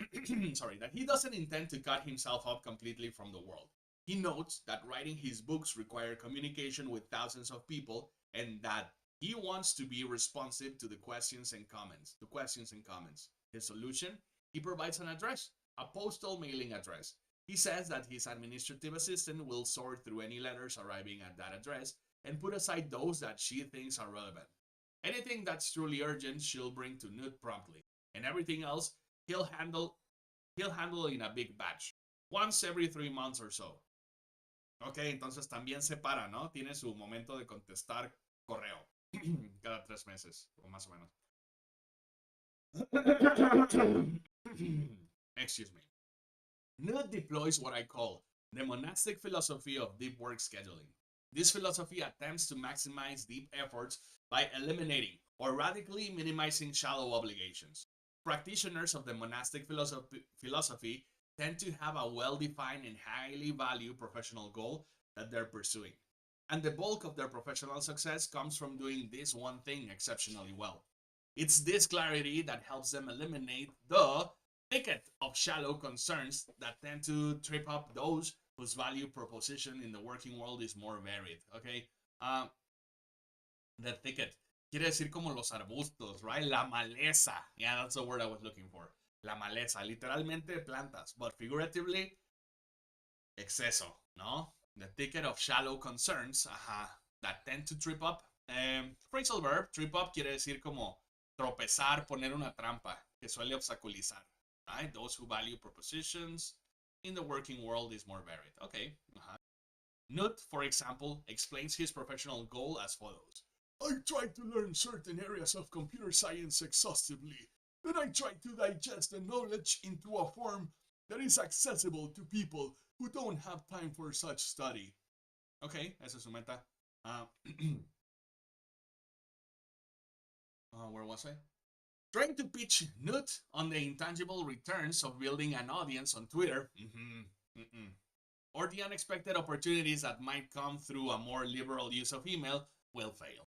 to cut himself off completely from the world. He notes that writing his books require communication with thousands of people and that he wants to be responsive to the questions and comments. His solution? He provides an address, a postal mailing address. He says that his administrative assistant will sort through any letters arriving at that address and put aside those that she thinks are relevant. Anything that's truly urgent, she'll bring to Knutt promptly, and everything else he'll handle in a big batch, once every 3 months or so. Ok, entonces también separa, ¿no? Tiene su momento de contestar correo cada 3 meses, o más o menos. Excuse me. Knutt deploys what I call the monastic philosophy of deep work scheduling. This philosophy attempts to maximize deep efforts by eliminating or radically minimizing shallow obligations. Practitioners of the monastic philosophy tend to have a well-defined and highly valued professional goal that they're pursuing. And the bulk of their professional success comes from doing this one thing exceptionally well. It's this clarity that helps them eliminate the thicket of shallow concerns that tend to trip up those whose value proposition in the working world is more varied. Okay, the thicket quiere decir como los arbustos, right? La maleza. Yeah, that's the word I was looking for. La maleza, literalmente plantas, but figuratively, exceso, ¿no? The thicket of shallow concerns, that tend to trip up. Phrasal verb, trip up quiere decir como tropezar, poner una trampa, que suele obstaculizar, right? Those who value propositions in the working world is more varied. Okay. Nut, for example, explains his professional goal as follows. I try to learn certain areas of computer science exhaustively. Then I try to digest the knowledge into a form that is accessible to people who don't have time for such study. Okay, esa es su meta. Where was I? Trying to pitch Nut on the intangible returns of building an audience on Twitter, or the unexpected opportunities that might come through a more liberal use of email will fail,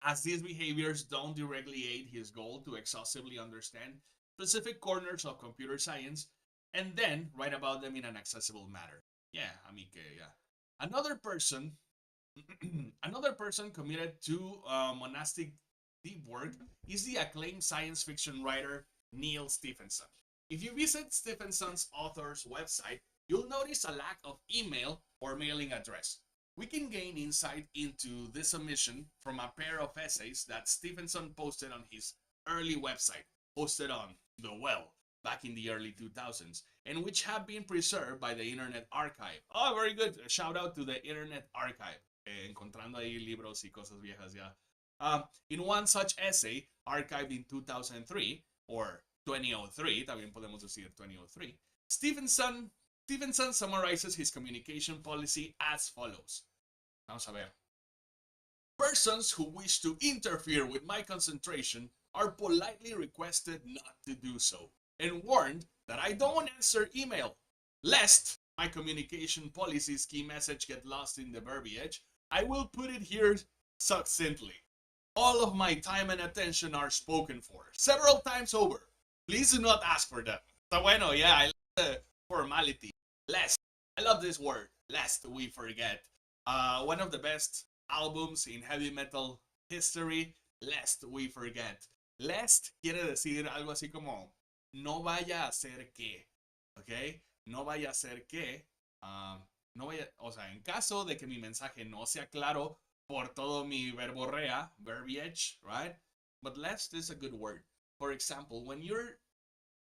as these behaviors don't directly aid his goal to exhaustively understand specific corners of computer science and then write about them in an accessible manner. Yeah, yeah. Another person committed to monastic deep work is the acclaimed science fiction writer Neil Stephenson. If you visit Stephenson's author's website, you'll notice a lack of email or mailing address. We can gain insight into this omission from a pair of essays that Stephenson posted on his early website, posted on The Well, back in the early 2000s, and which have been preserved by the Internet Archive. Oh, very good. A shout out to the Internet Archive. Encontrando ahí libros y cosas viejas ya. In one such essay, archived in 2003, or 2003, también podemos decir 2003, Stephenson summarizes his communication policy as follows. Vamos a ver. Persons who wish to interfere with my concentration are politely requested not to do so, and warned that I don't answer email, lest my communication policy's key message get lost in the verbiage. I will put it here succinctly. All of my time and attention are spoken for, several times over. Please do not ask for them. Está bueno, yeah, I like the formality. Lest, I love this word, lest we forget. One of the best albums in heavy metal history, lest we forget. Lest quiere decir algo así como, no vaya a ser que, ¿ok? No vaya a ser que, no vaya, o sea, en caso de que mi mensaje no sea claro por todo mi verborrea, verbiage, right? But lest is a good word. For example, when you're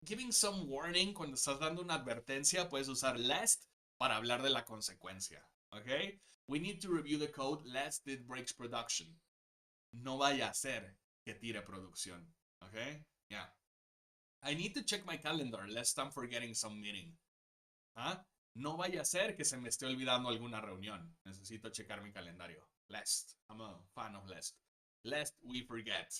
giving some warning, cuando estás dando una advertencia, puedes usar lest para hablar de la consecuencia, ¿ok? We need to review the code lest it breaks production. No vaya a ser que tire producción, ¿ok? Yeah. I need to check my calendar lest I'm forgetting some meeting. No vaya a ser que se me esté olvidando alguna reunión. Necesito checar mi calendario. Lest. I'm a fan of Lest. Lest We Forget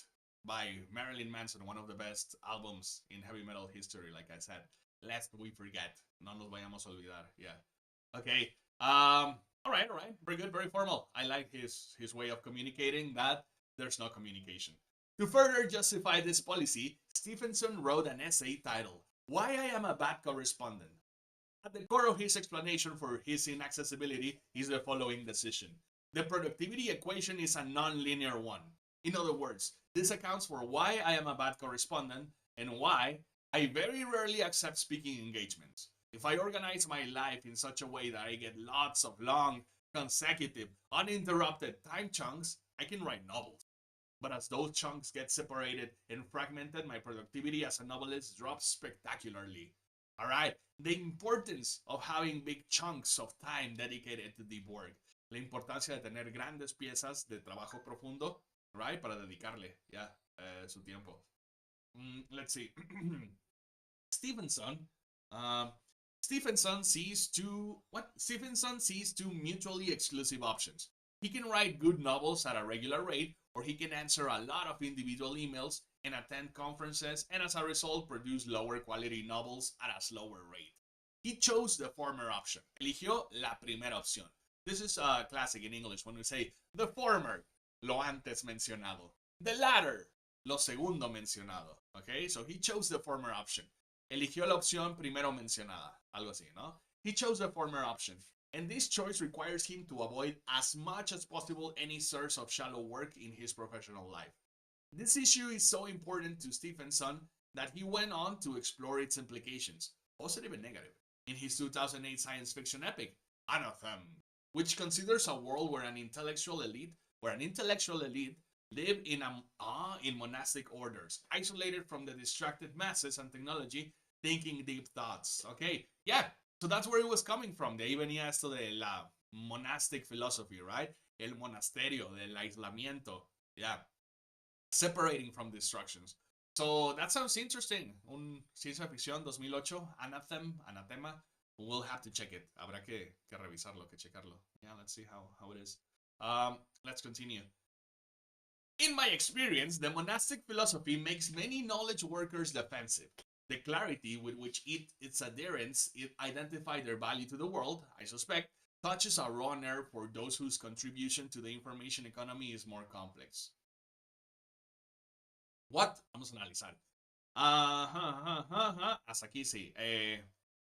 by Marilyn Manson, one of the best albums in heavy metal history, like I said. Lest we forget. No nos vayamos a olvidar. Yeah. Okay. All right. Very good, very formal. I like his way of communicating that there's no communication. To further justify this policy, Stephenson wrote an essay titled, Why I Am a Bad Correspondent. At the core of his explanation for his inaccessibility is the following decision. The productivity equation is a non-linear one. In other words, this accounts for why I am a bad correspondent and why I very rarely accept speaking engagements. If I organize my life in such a way that I get lots of long, consecutive, uninterrupted time chunks, I can write novels. But as those chunks get separated and fragmented, my productivity as a novelist drops spectacularly. All right, the importance of having big chunks of time dedicated to deep work. La importancia de tener grandes piezas de trabajo profundo, right, para dedicarle, su tiempo. Let's see. Stephenson sees two mutually exclusive options. He can write good novels at a regular rate, or he can answer a lot of individual emails and attend conferences, and as a result produce lower quality novels at a slower rate. He chose the former option. Eligió la primera opción. This is classic in English when we say the former, lo antes mencionado. The latter, lo segundo mencionado. Okay, so he chose the former option. Eligió la opción primero mencionada, algo así, ¿no? He chose the former option. And this choice requires him to avoid as much as possible any source of shallow work in his professional life. This issue is so important to Stephenson that he went on to explore its implications, positive and negative, in his 2008 science fiction epic, Anathem, which considers a world where an intellectual elite live in monastic orders, isolated from the distracted masses and technology, thinking deep thoughts. Okay, yeah, so that's where it was coming from. De ahí venía esto de la monastic philosophy, right? El monasterio, del aislamiento. Yeah, separating from distractions. So that sounds interesting. Un ciencia ficción 2008, Anatema. We'll have to check it. Habrá que revisarlo, que checarlo. Yeah, let's see how it is. Let's continue. In my experience, the monastic philosophy makes many knowledge workers defensive. The clarity with which its adherents identify their value to the world, I suspect, touches a raw nerve for those whose contribution to the information economy is more complex. What? Vamos a analizar. Hasta aquí sí.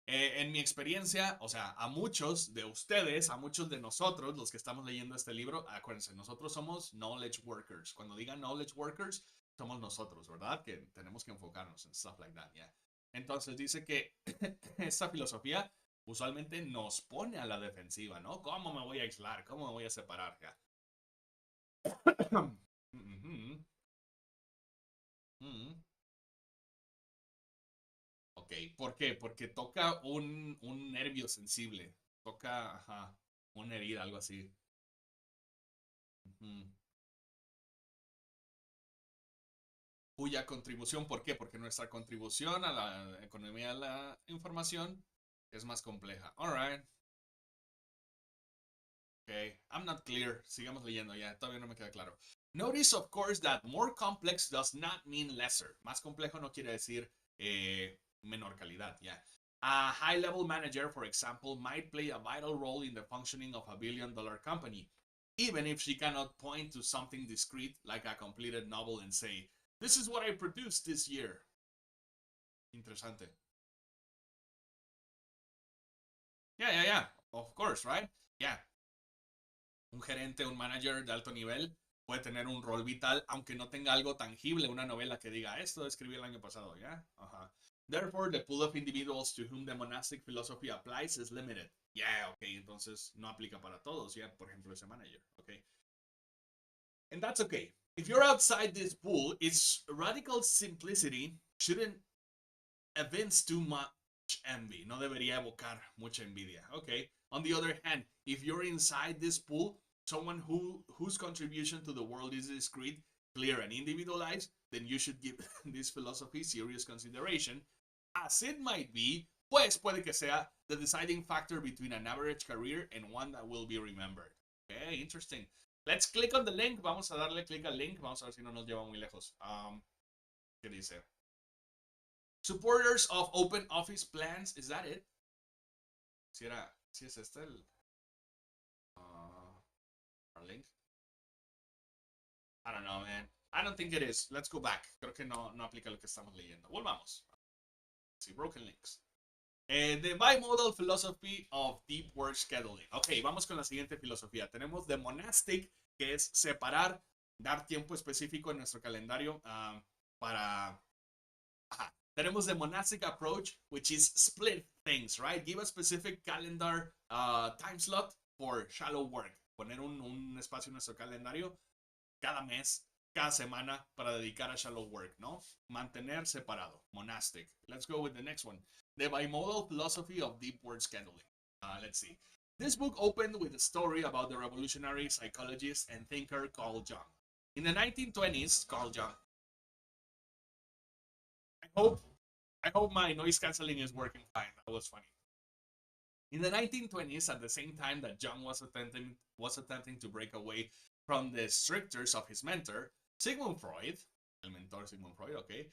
En mi experiencia, o sea, a muchos de ustedes, a muchos de nosotros, los que estamos leyendo este libro, acuérdense, nosotros somos knowledge workers. Cuando digan knowledge workers, somos nosotros, ¿verdad? Que tenemos que enfocarnos en stuff like that, yeah. Entonces dice que esta filosofía usualmente nos pone a la defensiva, ¿no? ¿Cómo me voy a aislar? ¿Cómo me voy a separar? Yeah. Ok, ¿por qué? Porque toca un nervio sensible. Toca, ajá, una herida, algo así. Ujú. Cuya contribución, ¿por qué? Porque nuestra contribución a la economía de la información es más compleja. Alright. Ok, I'm not clear. Sigamos leyendo ya, todavía no me queda claro. Notice, of course, that more complex does not mean lesser. Más complejo no quiere decir menor calidad, ya. Yeah. A high-level manager, for example, might play a vital role in the functioning of a billion-dollar company, even if she cannot point to something discrete like a completed novel and say, this is what I produced this year. Interesante. Yeah. Of course, right? Yeah. Un gerente, un manager de alto nivel puede tener un rol vital, aunque no tenga algo tangible, una novela que diga, esto escribí el año pasado, ¿ya? Ajá. Therefore, the pool of individuals to whom the monastic philosophy applies is limited. Yeah, ok, entonces no aplica para todos, ya, por ejemplo, ese manager, ok. And that's okay. If you're outside this pool, its radical simplicity shouldn't evince too much envy. No debería evocar mucha envidia. Okay. On the other hand, if you're inside this pool, someone whose contribution to the world is discrete, clear, and individualized, then you should give this philosophy serious consideration, as it might be, pues puede que sea the deciding factor between an average career and one that will be remembered. Okay, interesting. Let's click on the link. Vamos a darle click al link. Vamos a ver si no nos lleva muy lejos. ¿Qué dice? Supporters of open office plans. Is that it? Si es este el our link. I don't know, man. I don't think it is. Let's go back. Creo que no aplica lo que estamos leyendo. Volvamos. Sí, broken links. The bimodal philosophy of deep work scheduling. Ok, vamos con la siguiente filosofía. Tenemos the monastic, que es separar, dar tiempo específico en nuestro calendario para... Ajá. Tenemos the monastic approach, which is split things, right? Give a specific calendar time slot for shallow work. Poner un espacio en nuestro calendario cada mes, cada semana para dedicar a shallow work, ¿no? Mantener separado. Monastic. Let's go with the next one. The bimodal philosophy of deep work scheduling. Let's see. This book opened with a story about the revolutionary psychologist and thinker Carl Jung. In the 1920s, Carl Jung. I hope my noise canceling is working fine. That was funny. In the 1920s, at the same time that Jung was attempting to break away from the strictures of his mentor, Sigmund Freud, el mentor Sigmund Freud, okay,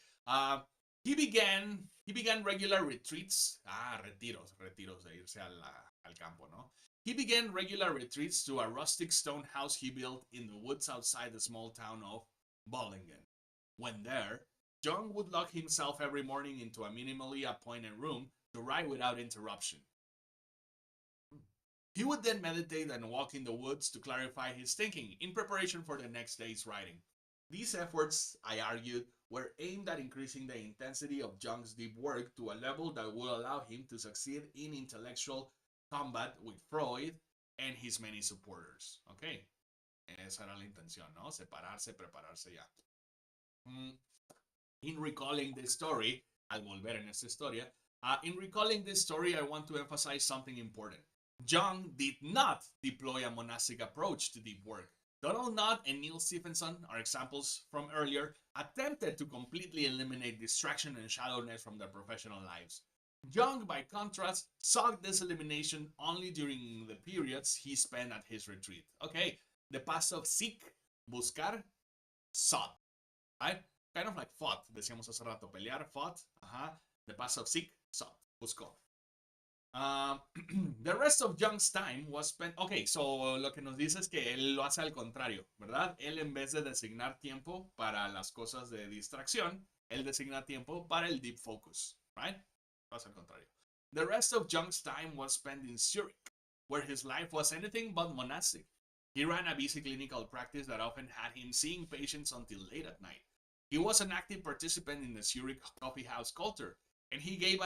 he began regular retreats, retiros de irse al campo, ¿no? He began regular retreats to a rustic stone house he built in the woods outside the small town of Bollingen. When there, Jung would lock himself every morning into a minimally appointed room to write without interruption. He would then meditate and walk in the woods to clarify his thinking in preparation for the next day's writing. These efforts, I argued, were aimed at increasing the intensity of Jung's deep work to a level that would allow him to succeed in intellectual combat with Freud and his many supporters. Okay, esa era la intención, ¿no? Separarse, prepararse ya. In recalling this story, al volver en esta historia, in recalling this story, I want to emphasize something important. Jung did not deploy a monastic approach to deep work. Donald Nutt and Neil Stephenson, our examples from earlier, attempted to completely eliminate distraction and shallowness from their professional lives. Jung, by contrast, sought this elimination only during the periods he spent at his retreat. Okay, the past of seek, buscar, sought, right? Kind of like fought, decíamos hace rato, pelear, fought, the past of seek, sought, buscó. The rest of Jung's time was spent. Ok, so lo que nos dice es que él lo hace al contrario, ¿verdad? Él, en vez de designar tiempo para las cosas de distracción, él designa tiempo para el deep focus, right? Lo hace al contrario. The rest of Jung's time was spent in Zurich, where his life was anything but monastic. He ran a busy clinical practice that often had him seeing patients until late at night. He was an active participant in the Zurich coffee house culture, and he gave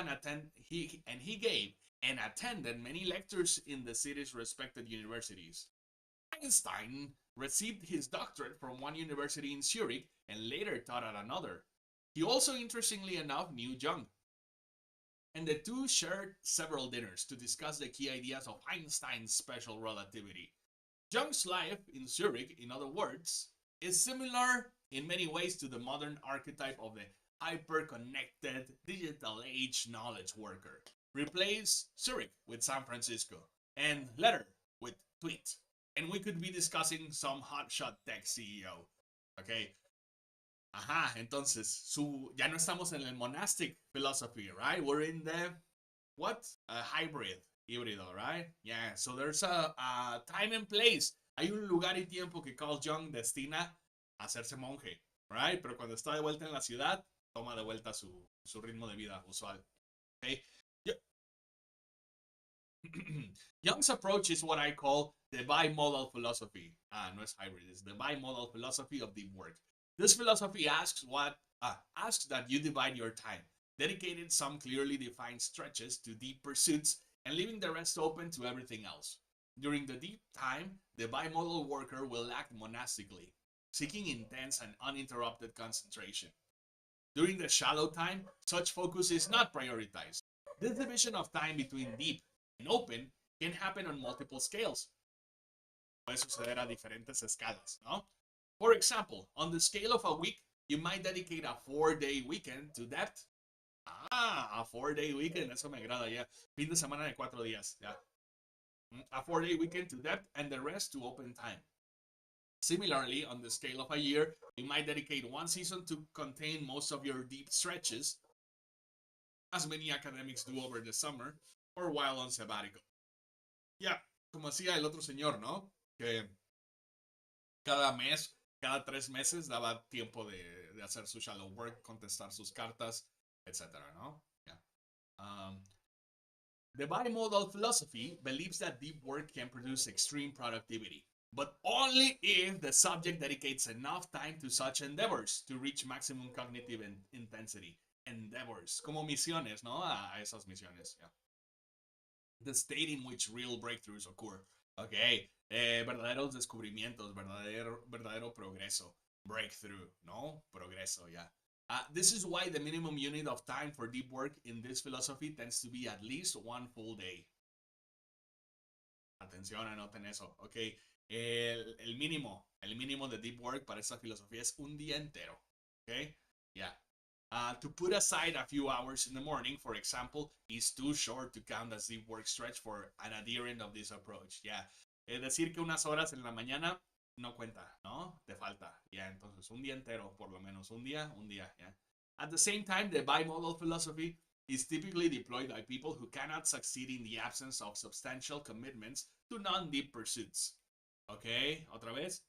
and attended many lectures in the city's respected universities. Einstein received his doctorate from one university in Zurich and later taught at another. He also, interestingly enough, knew Jung, and the two shared several dinners to discuss the key ideas of Einstein's special relativity. Jung's life in Zurich, in other words, is similar in many ways to the modern archetype of the hyper-connected digital age knowledge worker. Replace Zurich with San Francisco and letter with tweet. And we could be discussing some hotshot tech CEO. Okay. Entonces, ya no estamos en el monastic philosophy, right? We're in the, what? A híbrido, right? Yeah, so there's a time and place. Hay un lugar y tiempo que Carl Jung destina a hacerse monje, right? Pero cuando está de vuelta en la ciudad, toma de vuelta su ritmo de vida usual. Okay? Jung's approach is what I call the bimodal philosophy. No es hybrid, it's the bimodal philosophy of deep work. This philosophy asks that you divide your time, dedicated some clearly defined stretches to deep pursuits, and leaving the rest open to everything else. During the deep time, the bimodal worker will act monastically, seeking intense and uninterrupted concentration. During the shallow time, such focus is not prioritized. This division of time between deep and open can happen on multiple scales. Puede suceder a diferentes escalas, ¿no? For example, on the scale of a week, you might dedicate a 4-day weekend to depth. A 4-day weekend, eso me agrada ya. Fin de semana de 4 días, ya. A 4-day weekend to depth and the rest to open time. Similarly, on the scale of a year, you might dedicate one season to contain most of your deep stretches, as many academics do over the summer, or while on sabbatical. Yeah, como hacía el otro señor, ¿no? Que cada mes, cada 3 meses daba tiempo de hacer su shallow work, contestar sus cartas, etc., ¿no? Yeah. The bimodal philosophy believes that deep work can produce extreme productivity, but only if the subject dedicates enough time to such endeavors to reach maximum cognitive intensity. Endeavors, como misiones, ¿no? A esas misiones, yeah. The state in which real breakthroughs occur. Okay, verdaderos descubrimientos, verdadero progreso. Breakthrough, ¿no? Progreso, yeah. This is why the minimum unit of time for deep work in this philosophy tends to be at least 1 full day. Atención, anoten eso, ok. El mínimo de deep work para esta filosofía es un día entero, ok? Yeah. To put aside a few hours in the morning, for example, is too short to count as deep work stretch for an adherent of this approach. Yeah. Es decir, que unas horas en la mañana no cuenta, ¿no? Te falta. Yeah, entonces un día entero, por lo menos un día, yeah. At the same time, the bimodal philosophy is typically deployed by people who cannot succeed in the absence of substantial commitments to non-deep pursuits. Okay, otra vez.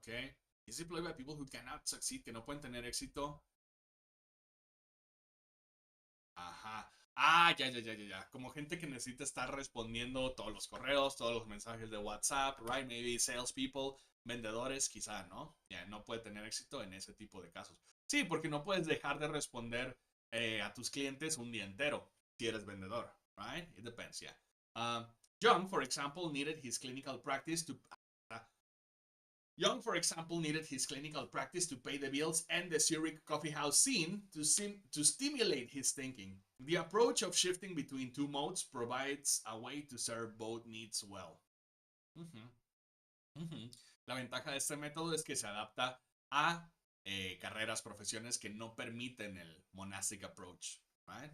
Okay. Is deployed by people who cannot succeed, que no pueden tener éxito. Ajá. Ah, ya. Como gente que necesita estar respondiendo todos los correos, todos los mensajes de WhatsApp, right? Maybe salespeople, vendedores, quizá, ¿no? Ya, no puede tener éxito en ese tipo de casos. Sí, porque no puedes dejar de responder a tus clientes un día entero si eres vendedor, right? It depends, yeah. Um, John, for example, needed his clinical practice to Young, for example, needed his clinical practice to pay the bills and the Zurich coffee house scene to stimulate his thinking. The approach of shifting between two modes provides a way to serve both needs well. Ujú, ujú. La ventaja de este método es que se adapta a carreras, profesiones que no permiten el monastic approach, right?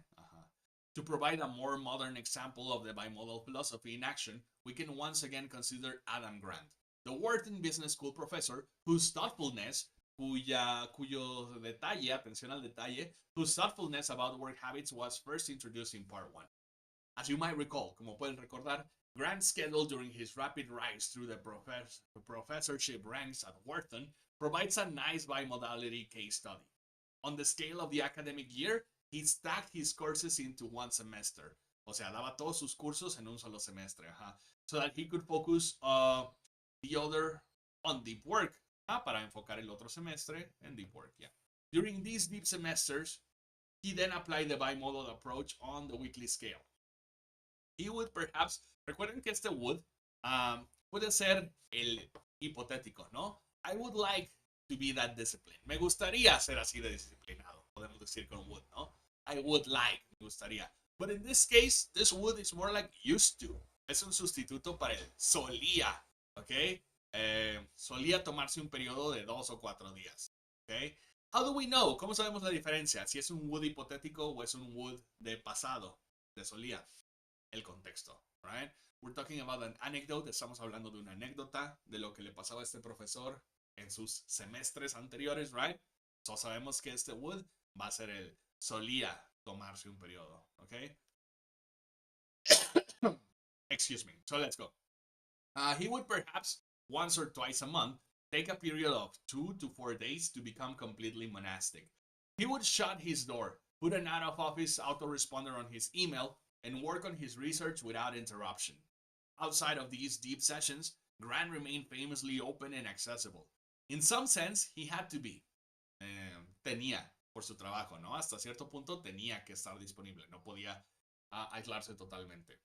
To provide a more modern example of the bimodal philosophy in action, we can once again consider Adam Grant, the Wharton Business School professor whose thoughtfulness, cuyo detalle, atención al detalle, whose thoughtfulness about work habits was first introduced in part 1. As you might recall, como pueden recordar, Grant's schedule during his rapid rise through the professorship ranks at Wharton provides a nice bimodality case study. On the scale of the academic year, he stacked his courses into one semester. O sea, daba todos sus cursos en un solo semestre, so that he could focus the other on deep work, para enfocar el otro semestre en deep work, yeah. During these deep semesters, he then applied the bimodal approach on the weekly scale. He would perhaps, recuerden que este would puede ser el hipotético, ¿no? I would like to be that disciplined. Me gustaría ser así de disciplinado. Podemos decir con would, ¿no? I would like, me gustaría. But in this case, this would is more like used to. Es un sustituto para el solía, ¿ok? Solía tomarse un periodo de 2 o 4 días, ¿ok? How do we know? ¿Cómo sabemos la diferencia? Si es un would hipotético o es un would de pasado, de solía. El contexto, right? We're talking about an anecdote. Estamos hablando de una anécdota de lo que le pasaba a este profesor en sus semestres anteriores, right? So sabemos que este would va a ser el solía tomarse un periodo, okay? Excuse me. So let's go. He would perhaps once or twice a month take a period of 2 to 4 days to become completely monastic. He would shut his door, put an out-of-office autoresponder on his email, and work on his research without interruption. Outside of these deep sessions, Grant remained famously open and accessible. In some sense, he had to be. Tenía, por su trabajo, ¿no? Hasta cierto punto tenía que estar disponible, no podía aislarse totalmente.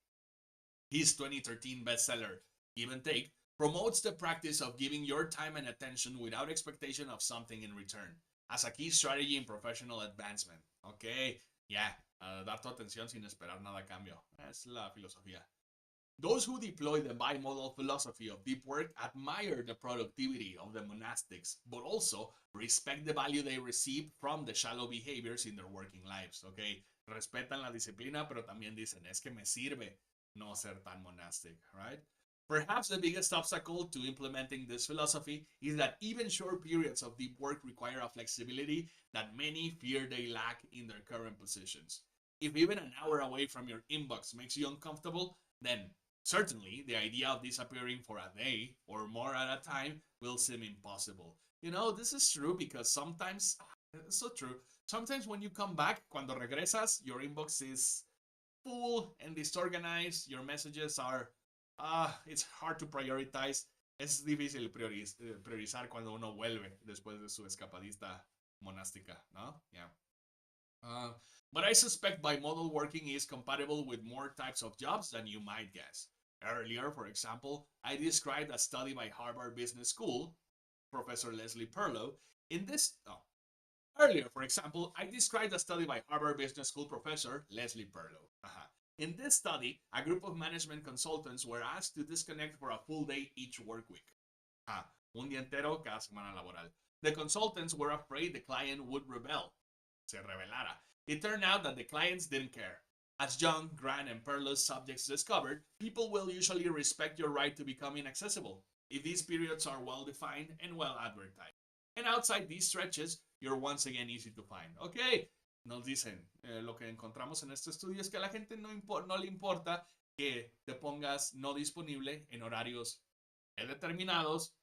His 2013 bestseller, Give and Take, promotes the practice of giving your time and attention without expectation of something in return, as a key strategy in professional advancement. Okay, yeah, dar tu atención sin esperar nada a cambio. Es la filosofía. Those who deploy the bimodal philosophy of deep work admire the productivity of the monastics, but also respect the value they receive from the shallow behaviors in their working lives. Okay, respetan la disciplina, pero también dicen, es que me sirve no ser tan monastic, right? Perhaps the biggest obstacle to implementing this philosophy is that even short periods of deep work require a flexibility that many fear they lack in their current positions. If even an hour away from your inbox makes you uncomfortable, then certainly the idea of disappearing for a day or more at a time will seem impossible. You know, this is true because sometimes, it's so true, sometimes when you come back, cuando regresas, your inbox is full and disorganized, your messages are it's hard to prioritize. Es difícil priorizar cuando uno vuelve después de su escapadita monástica, ¿no? Yeah. But I suspect bimodal working is compatible with more types of jobs than you might guess. Earlier, for example, I described a study by Harvard Business School, Professor Leslie Perlow. Earlier, for example, I described a study by Harvard Business School professor Leslie Perlow. In this study, a group of management consultants were asked to disconnect for a full day each work week. Un día entero cada semana laboral. The consultants were afraid the client would rebel. Se rebelara. It turned out that the clients didn't care. As Young, Grant, and Perlow's subjects discovered, people will usually respect your right to become inaccessible if these periods are well defined and well advertised. And outside these stretches, you're once again easy to find. Okay, nos dicen, lo que encontramos en este estudio es que a la gente no le importa que te pongas no disponible en horarios determinados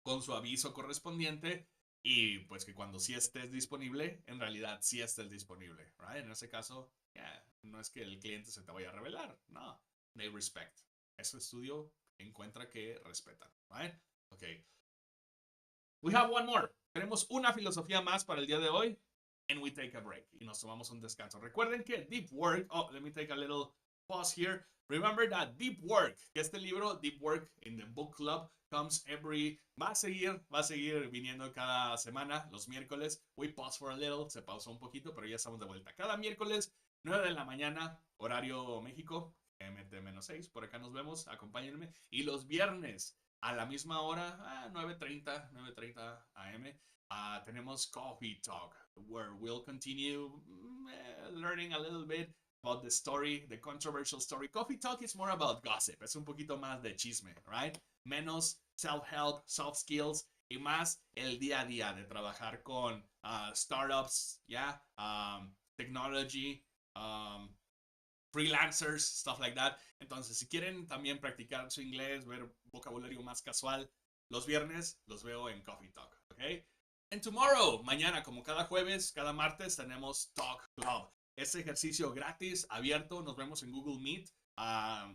con su aviso correspondiente y pues que cuando sí estés disponible, en realidad sí estés disponible, right? En ese caso, yeah, no es que el cliente se te vaya a revelar, no, they respect. Ese estudio encuentra que respetan, right? Okay. We have one more. Tenemos una filosofía más para el día de hoy. And we take a break. Y nos tomamos un descanso. Recuerden que deep work. Oh, let me take a little pause here. Remember that deep work. Que este libro, Deep Work in the Book Club, comes every. Va a seguir viniendo cada semana, los miércoles. We pause for a little. Se pausó un poquito, pero ya estamos de vuelta. Cada miércoles, 9 de la mañana, horario México. MT-6. Por acá nos vemos. Acompáñenme. Y los viernes, a la misma hora, 9:30 AM, tenemos Coffee Talk, where we'll continue learning a little bit about the story, the controversial story. Coffee Talk is more about gossip, es un poquito más de chisme, right? Menos self-help, soft skills, y más el día a día de trabajar con startups, yeah, technology, freelancers, stuff like that. Entonces, si quieren también practicar su inglés, ver vocabulario más casual, los viernes los veo en Coffee Talk, ¿ok? And tomorrow, mañana, como cada jueves, cada martes, tenemos Talk Club. Este ejercicio gratis, abierto, nos vemos en Google Meet.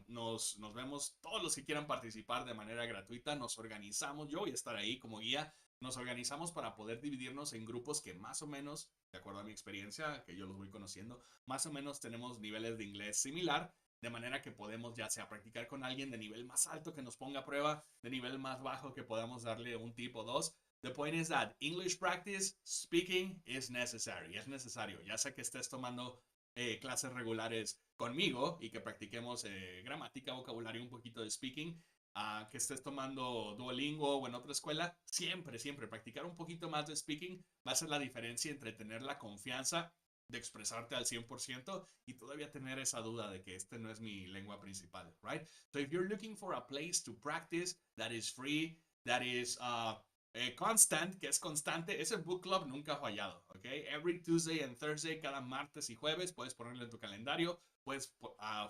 Nos vemos todos los que quieran participar de manera gratuita. Nos organizamos, yo voy a estar ahí como guía. Nos organizamos para poder dividirnos en grupos que más o menos, de acuerdo a mi experiencia, que yo los voy conociendo, más o menos tenemos niveles de inglés similar, de manera que podemos ya sea practicar con alguien de nivel más alto que nos ponga a prueba, de nivel más bajo que podamos darle un tip o dos. The point is that English practice, speaking is necessary. Es necesario, ya sea que estés tomando clases regulares conmigo y que practiquemos gramática, vocabulario, un poquito de speaking, que estés tomando Duolingo o en otra escuela, siempre practicar un poquito más de speaking va a ser la diferencia entre tener la confianza de expresarte al 100% y todavía tener esa duda de que este no es mi lengua principal, right? So if you're looking for a place to practice that is free, that is constant, que es constante, ese book club nunca ha fallado, ¿ok? Every Tuesday and Thursday, cada martes y jueves, puedes ponerlo en tu calendario, puedes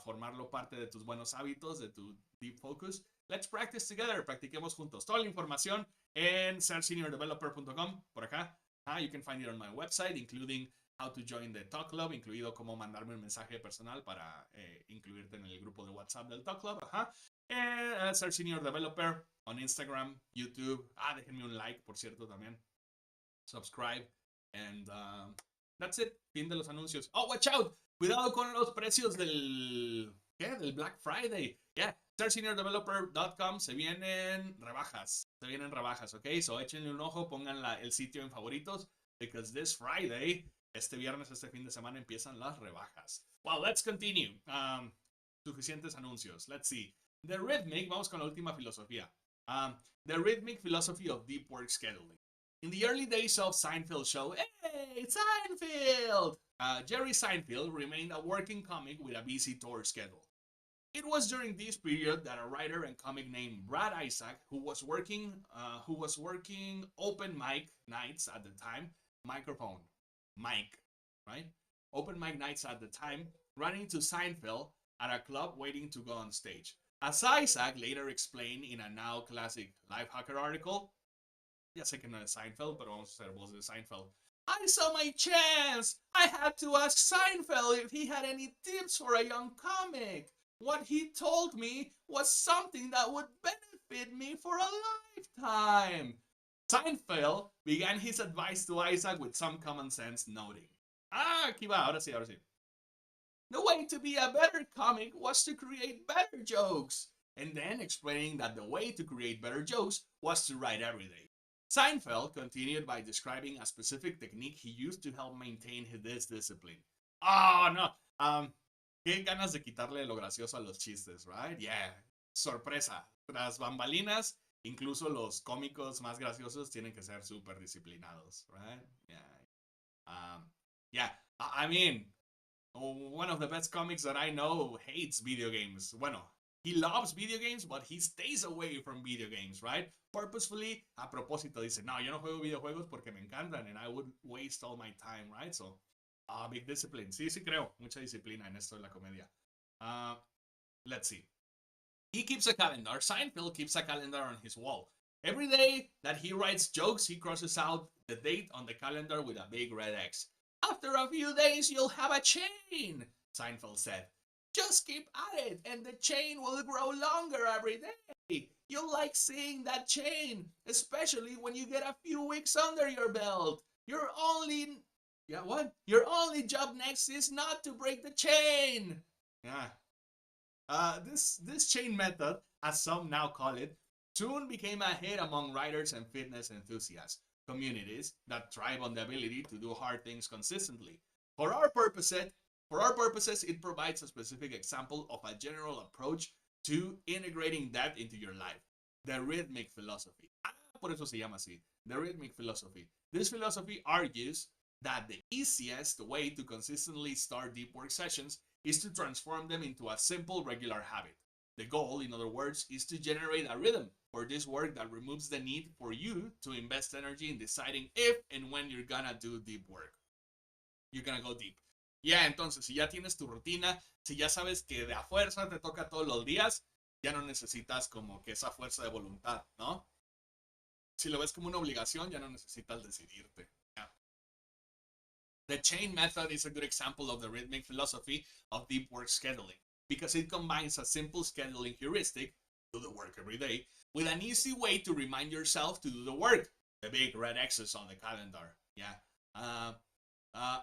formarlo parte de tus buenos hábitos, de tu deep focus. Let's practice together, practiquemos juntos. Toda la información en serseniordeveloper.com, por acá. You can find it on my website, including how to join the Talk Club, incluido cómo mandarme un mensaje personal para incluirte en el grupo de WhatsApp del Talk Club. Ser Senior Developer on Instagram, YouTube. Déjenme un like, por cierto, también. Subscribe. And that's it. Fin de los anuncios. Oh, watch out. Cuidado con los precios del Black Friday. Yeah. StarSeniorDeveloper.com se vienen rebajas. ¿ok? So échenle un ojo, pongan el sitio en favoritos. Because this Friday, este viernes, este fin de semana, empiezan las rebajas. Well, let's continue. Suficientes anuncios. Let's see. The rhythmic, vamos con la última filosofía. The rhythmic philosophy of deep work scheduling. In the early days of Seinfeld's show, hey, Seinfeld! Jerry Seinfeld remained a working comic with a busy tour schedule. It was during this period that a writer and comic named Brad Isaac, who was working open mic nights at the time, right? Open mic nights at the time, ran into Seinfeld at a club waiting to go on stage. As Isaac later explained in a now classic Lifehacker article, ya sé que no es Seinfeld, pero vamos a hacer voz de Seinfeld. I saw my chance! I had to ask Seinfeld if he had any tips for a young comic. What he told me was something that would benefit me for a lifetime. Seinfeld began his advice to Isaac with some common sense, noting. Aquí va, ahora sí. The way to be a better comic was to create better jokes, and then explaining that the way to create better jokes was to write every day. Seinfeld continued by describing a specific technique he used to help maintain this discipline. Oh, no. Qué ganas de quitarle lo gracioso a los chistes, right? Yeah. Sorpresa. Tras bambalinas, incluso los cómicos más graciosos tienen que ser súper disciplinados, right? Yeah. I mean, one of the best comics that I know hates video games. Bueno, he loves video games, but he stays away from video games, right? Purposefully, a propósito, dice, no, yo no juego videojuegos porque me encantan and I would waste all my time, right? So, big discipline. Sí, creo. Mucha disciplina en esto de la comedia. Let's see. He keeps a calendar. Seinfeld keeps a calendar on his wall. Every day that he writes jokes, he crosses out the date on the calendar with a big red X. After a few days, you'll have a chain, Seinfeld said. Just keep at it, and the chain will grow longer every day. You'll like seeing that chain, especially when you get a few weeks under your belt. Your only job next is not to break the chain. Yeah. This chain method, as some now call it, soon became a hit among writers and fitness enthusiasts, communities that thrive on the ability to do hard things consistently. For our purposes, it provides a specific example of a general approach to integrating that into your life. The rhythmic philosophy. Por eso se llama así. The rhythmic philosophy. This philosophy argues that the easiest way to consistently start deep work sessions is to transform them into a simple, regular habit. The goal, in other words, is to generate a rhythm for this work that removes the need for you to invest energy in deciding if and when you're gonna do deep work. You're gonna go deep. Ya, entonces, si ya tienes tu rutina, si ya sabes que de a fuerza te toca todos los días, ya no necesitas como que esa fuerza de voluntad, ¿no? Si lo ves como una obligación, ya no necesitas decidirte. Yeah. The chain method is a good example of the rhythmic philosophy of deep work scheduling because it combines a simple scheduling heuristic, do the work every day, with an easy way to remind yourself to do the work, the big red X's on the calendar. Yeah.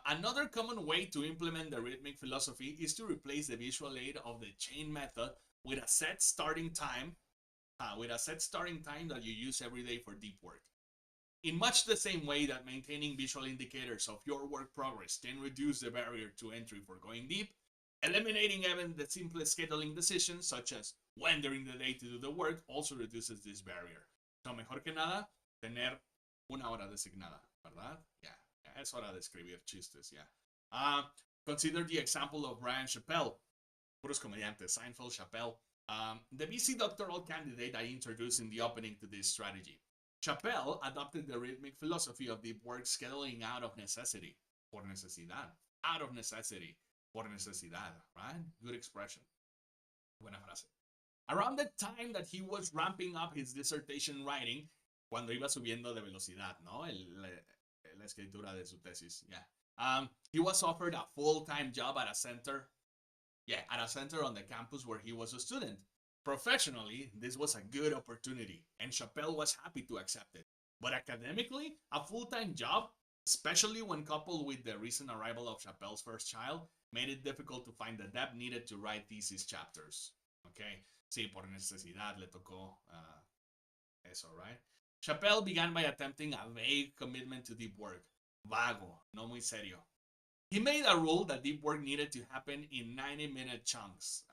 Another common way to implement the rhythmic philosophy is to replace the visual aid of the chain method with a set starting time that you use every day for deep work. In much the same way that maintaining visual indicators of your work progress can reduce the barrier to entry for going deep, eliminating even the simplest scheduling decisions, such as when during the day to do the work, also reduces this barrier. So, mejor que nada, tener una hora designada, ¿verdad? Yeah. Es hora de escribir chistes, yeah. Consider the example of Brian Chappell, puros comediantes, Seinfeld, Chappell, the VC doctoral candidate I introduced in the opening to this strategy. Chappell adopted the rhythmic philosophy of deep work scheduling out of necessity, por necesidad, out of necessity, por necesidad, right? Good expression. Buena frase. Around the time that he was ramping up his dissertation writing, cuando iba subiendo de velocidad, ¿no? La escritura de su tesis, yeah. He was offered a full-time job at a center on the campus where he was a student. Professionally, this was a good opportunity, and Chappell was happy to accept it. But academically, a full-time job, especially when coupled with the recent arrival of Chappell's first child, made it difficult to find the depth needed to write thesis chapters. Okay, sí, por necesidad le tocó eso, right? Chappell began by attempting a vague commitment to deep work. Vago, no muy serio. He made a rule that deep work needed to happen in 90-minute chunks.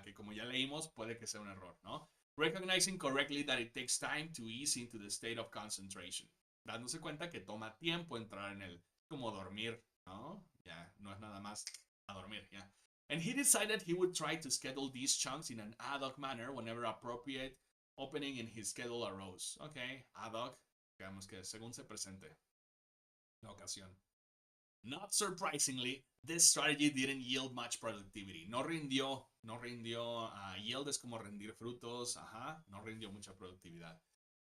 Que como ya leímos, puede que sea un error, ¿no? Recognizing correctly that it takes time to ease into the state of concentration. Dándose cuenta que toma tiempo entrar en el, como dormir, ¿no? Ya, no es nada más a dormir, ya. And he decided he would try to schedule these chunks in an ad hoc manner whenever appropriate opening in his schedule arose. Okay, ad hoc, digamos que según se presente la ocasión. Not surprisingly, this strategy didn't yield much productivity. No rindió, yield es como rendir frutos, no rindió mucha productividad.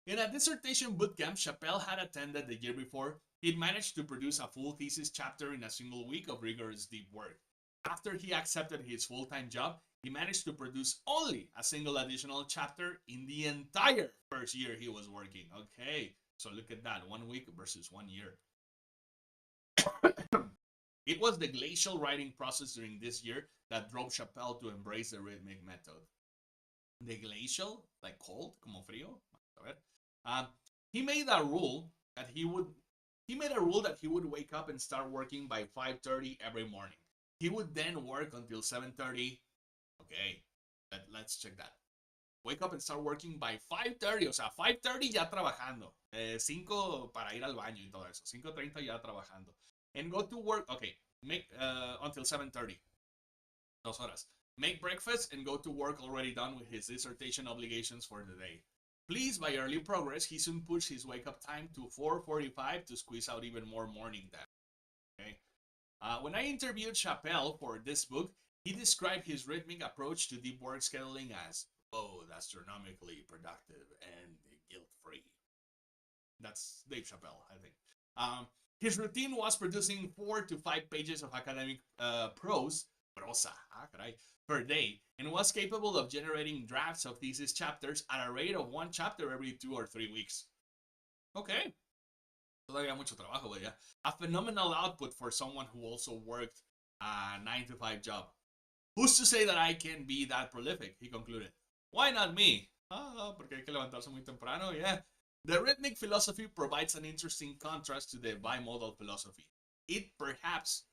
In a dissertation bootcamp Chappell had attended the year before, he'd managed to produce a full thesis chapter in a single week of rigorous deep work. After he accepted his full-time job, he managed to produce only a single additional chapter in the entire first year he was working. Okay, so look at that, 1 week versus 1 year. It was the glacial writing process during this year that drove Chappell to embrace the rhythmic method. The glacial, like cold, como frío. A ver. He made a rule that he would wake up and start working by 5:30 every morning. He would then work until 7:30. Okay, let's check that. Wake up and start working by 5:30, o sea, 5:30 ya trabajando. 5 para ir al baño y todo eso. 5:30 ya trabajando. And go to work, okay, make until 7:30. 2 horas. Make breakfast and go to work already done with his dissertation obligations for the day. Pleased by early progress, he soon pushed his wake-up time to 4:45 to squeeze out even more morning time. Okay. When I interviewed Chappell for this book, he described his rhythmic approach to deep work scheduling as both astronomically productive and guilt-free. That's Dave Chappelle, I think. His routine was producing 4 to 5 pages of academic prosa, per day, and was capable of generating drafts of thesis chapters at a rate of 1 chapter every 2 or 3 weeks. Okay. Todavía mucho trabajo, but yeah. A phenomenal output for someone who also worked a 9 to 5 job. Who's to say that I can be that prolific? He concluded. Why not me? Porque hay que levantarse muy temprano, yeah. The rhythmic philosophy provides an interesting contrast to the bimodal philosophy. It perhaps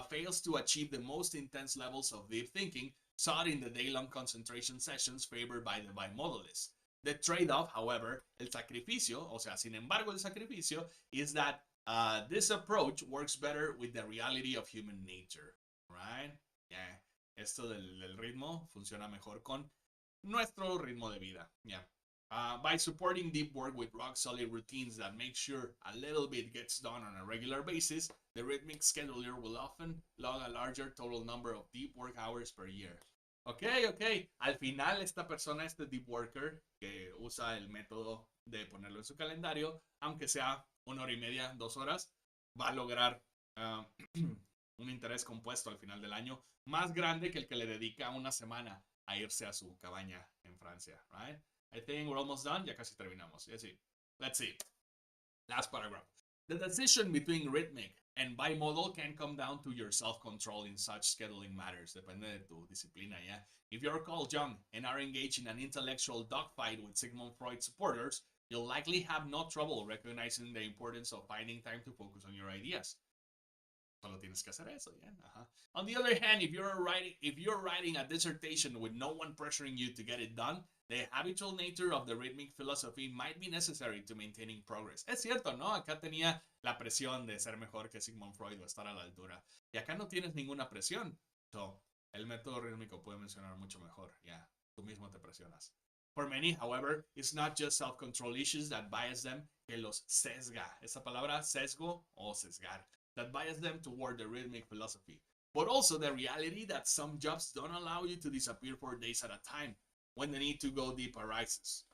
fails to achieve the most intense levels of deep thinking sought in the day-long concentration sessions favored by the bimodalists. The trade-off, however, el sacrificio, o sea, sin embargo, el sacrificio, is that this approach works better with the reality of human nature, right? Yeah. Esto del ritmo funciona mejor con nuestro ritmo de vida, yeah. By supporting deep work with rock-solid routines that make sure a little bit gets done on a regular basis, the rhythmic scheduler will often log a larger total number of deep work hours per year. Ok. Al final esta persona, este deep worker, que usa el método de ponerlo en su calendario, aunque sea 1 hora y media, 2 horas, va a lograr un interés compuesto al final del año más grande que el que le dedica una semana a irse a su cabaña en Francia, right? I think we're almost done. Ya casi terminamos. Let's see. Last paragraph. The decision between rhythmic and bimodal can come down to your self-control in such scheduling matters. Depende de tu disciplina, yeah? If you're called young and are engaged in an intellectual dogfight with Sigmund Freud supporters, you'll likely have no trouble recognizing the importance of finding time to focus on your ideas. Solo tienes que hacer eso, yeah? On the other hand, if you're writing a dissertation with no one pressuring you to get it done, the habitual nature of the rhythmic philosophy might be necessary to maintaining progress. Es cierto, ¿no? Acá tenía la presión de ser mejor que Sigmund Freud o estar a la altura. Y acá no tienes ninguna presión. So, el método rítmico puede mencionar mucho mejor. Yeah, tú mismo te presionas. For many, however, it's not just self-control issues that bias them, que los sesga. Esa palabra, sesgo o sesgar, that bias them toward the rhythmic philosophy. But also the reality that some jobs don't allow you to disappear for days at a time when the need to go deep arises.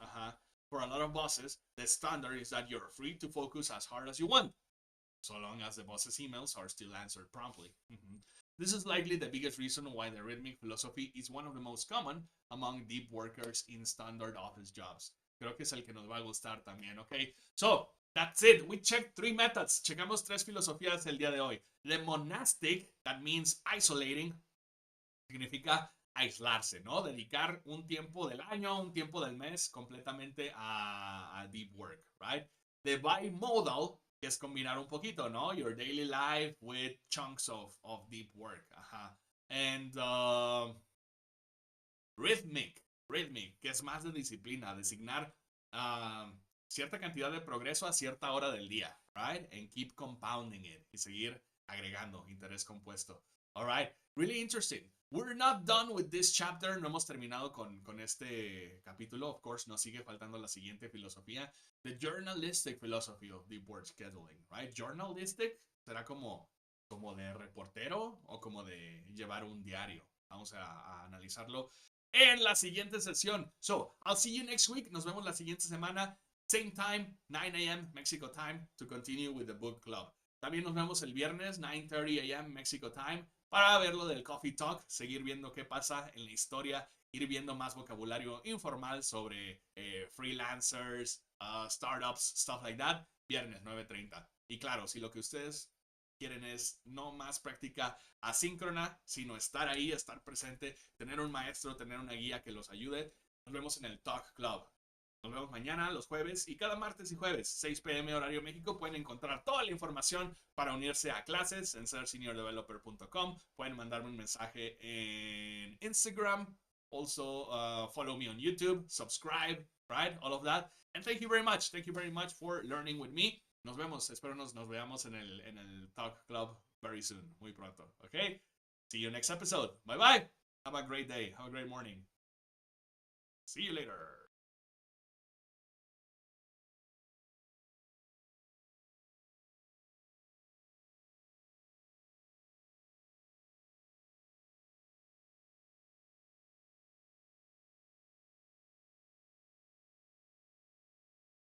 For a lot of bosses, the standard is that you're free to focus as hard as you want, so long as the boss's emails are still answered promptly. This is likely the biggest reason why the rhythmic philosophy is one of the most common among deep workers in standard office jobs. Creo que es el que nos va a gustar también, okay? So, that's it. We checked 3 methods. Checamos 3 filosofías el día de hoy. The monastic, that means isolating, significa aislarse, ¿no? Dedicar un tiempo del año, un tiempo del mes completamente a deep work, right? The bimodal, que es combinar un poquito, ¿no? Your daily life with chunks of deep work. And rhythmic, que es más de disciplina, designar cierta cantidad de progreso a cierta hora del día, right? And keep compounding it, y seguir agregando interés compuesto. All right, really interesting. We're not done with this chapter. No hemos terminado con este capítulo. Of course, nos sigue faltando la siguiente filosofía. The journalistic philosophy of deep work scheduling, right? Journalistic será como de reportero o como de llevar un diario. Vamos a analizarlo en la siguiente sesión. So, I'll see you next week. Nos vemos la siguiente semana. Same time, 9 a.m. Mexico time, to continue with the book club. También nos vemos el viernes, 9:30 a.m. Mexico time, para ver lo del Coffee Talk, seguir viendo qué pasa en la historia, ir viendo más vocabulario informal sobre freelancers, startups, stuff like that. Viernes 9:30. Y claro, si lo que ustedes quieren es no más práctica asíncrona, sino estar ahí, estar presente, tener un maestro, tener una guía que los ayude, nos vemos en el Talk Club. Nos vemos mañana, los jueves, y cada martes y jueves, 6 p.m. horario México. Pueden encontrar toda la información para unirse a clases en serseniordeveloper.com. Pueden mandarme un mensaje en Instagram. Also, follow me on YouTube, subscribe, right? All of that. And thank you very much. Thank you very much for learning with me. Nos vemos. Espero nos veamos en el Talk Club very soon. Muy pronto. Okay? See you next episode. Bye-bye. Have a great day. Have a great morning. See you later.